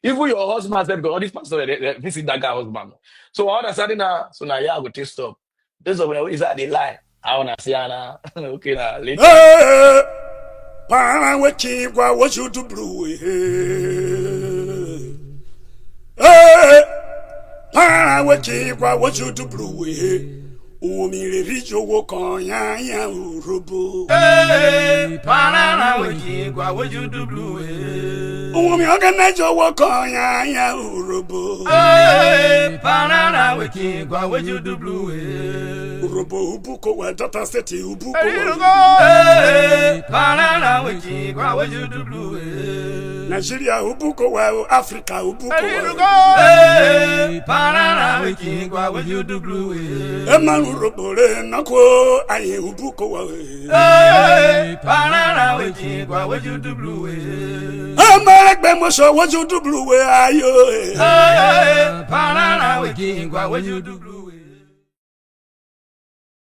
Even your husband said, because all these pastors, they visit that guy husband. So all of a sudden now, so now yeah, I go take stop. This is when is that they lie. I wanna see Anna. Okay, now later. Para weki kwa washu to blue. Para weki kwa washu to blue. Umire rijo woko ya urubu. Para weki kwa washu to blue. Umi organizo woko ya urubu. Para weki kwa washu to blue. Urubu ubuko wa data seti ubuko Para weki kwa washu to blue. Nigeria ubuko wa Africa ubuko wa Para weki kwa washu to blue. Ema urubore nako aye ubuko wa Para weki kwa washu to blue. Amaragbe moso washu to blue ayo Para weki kwa washu to blue.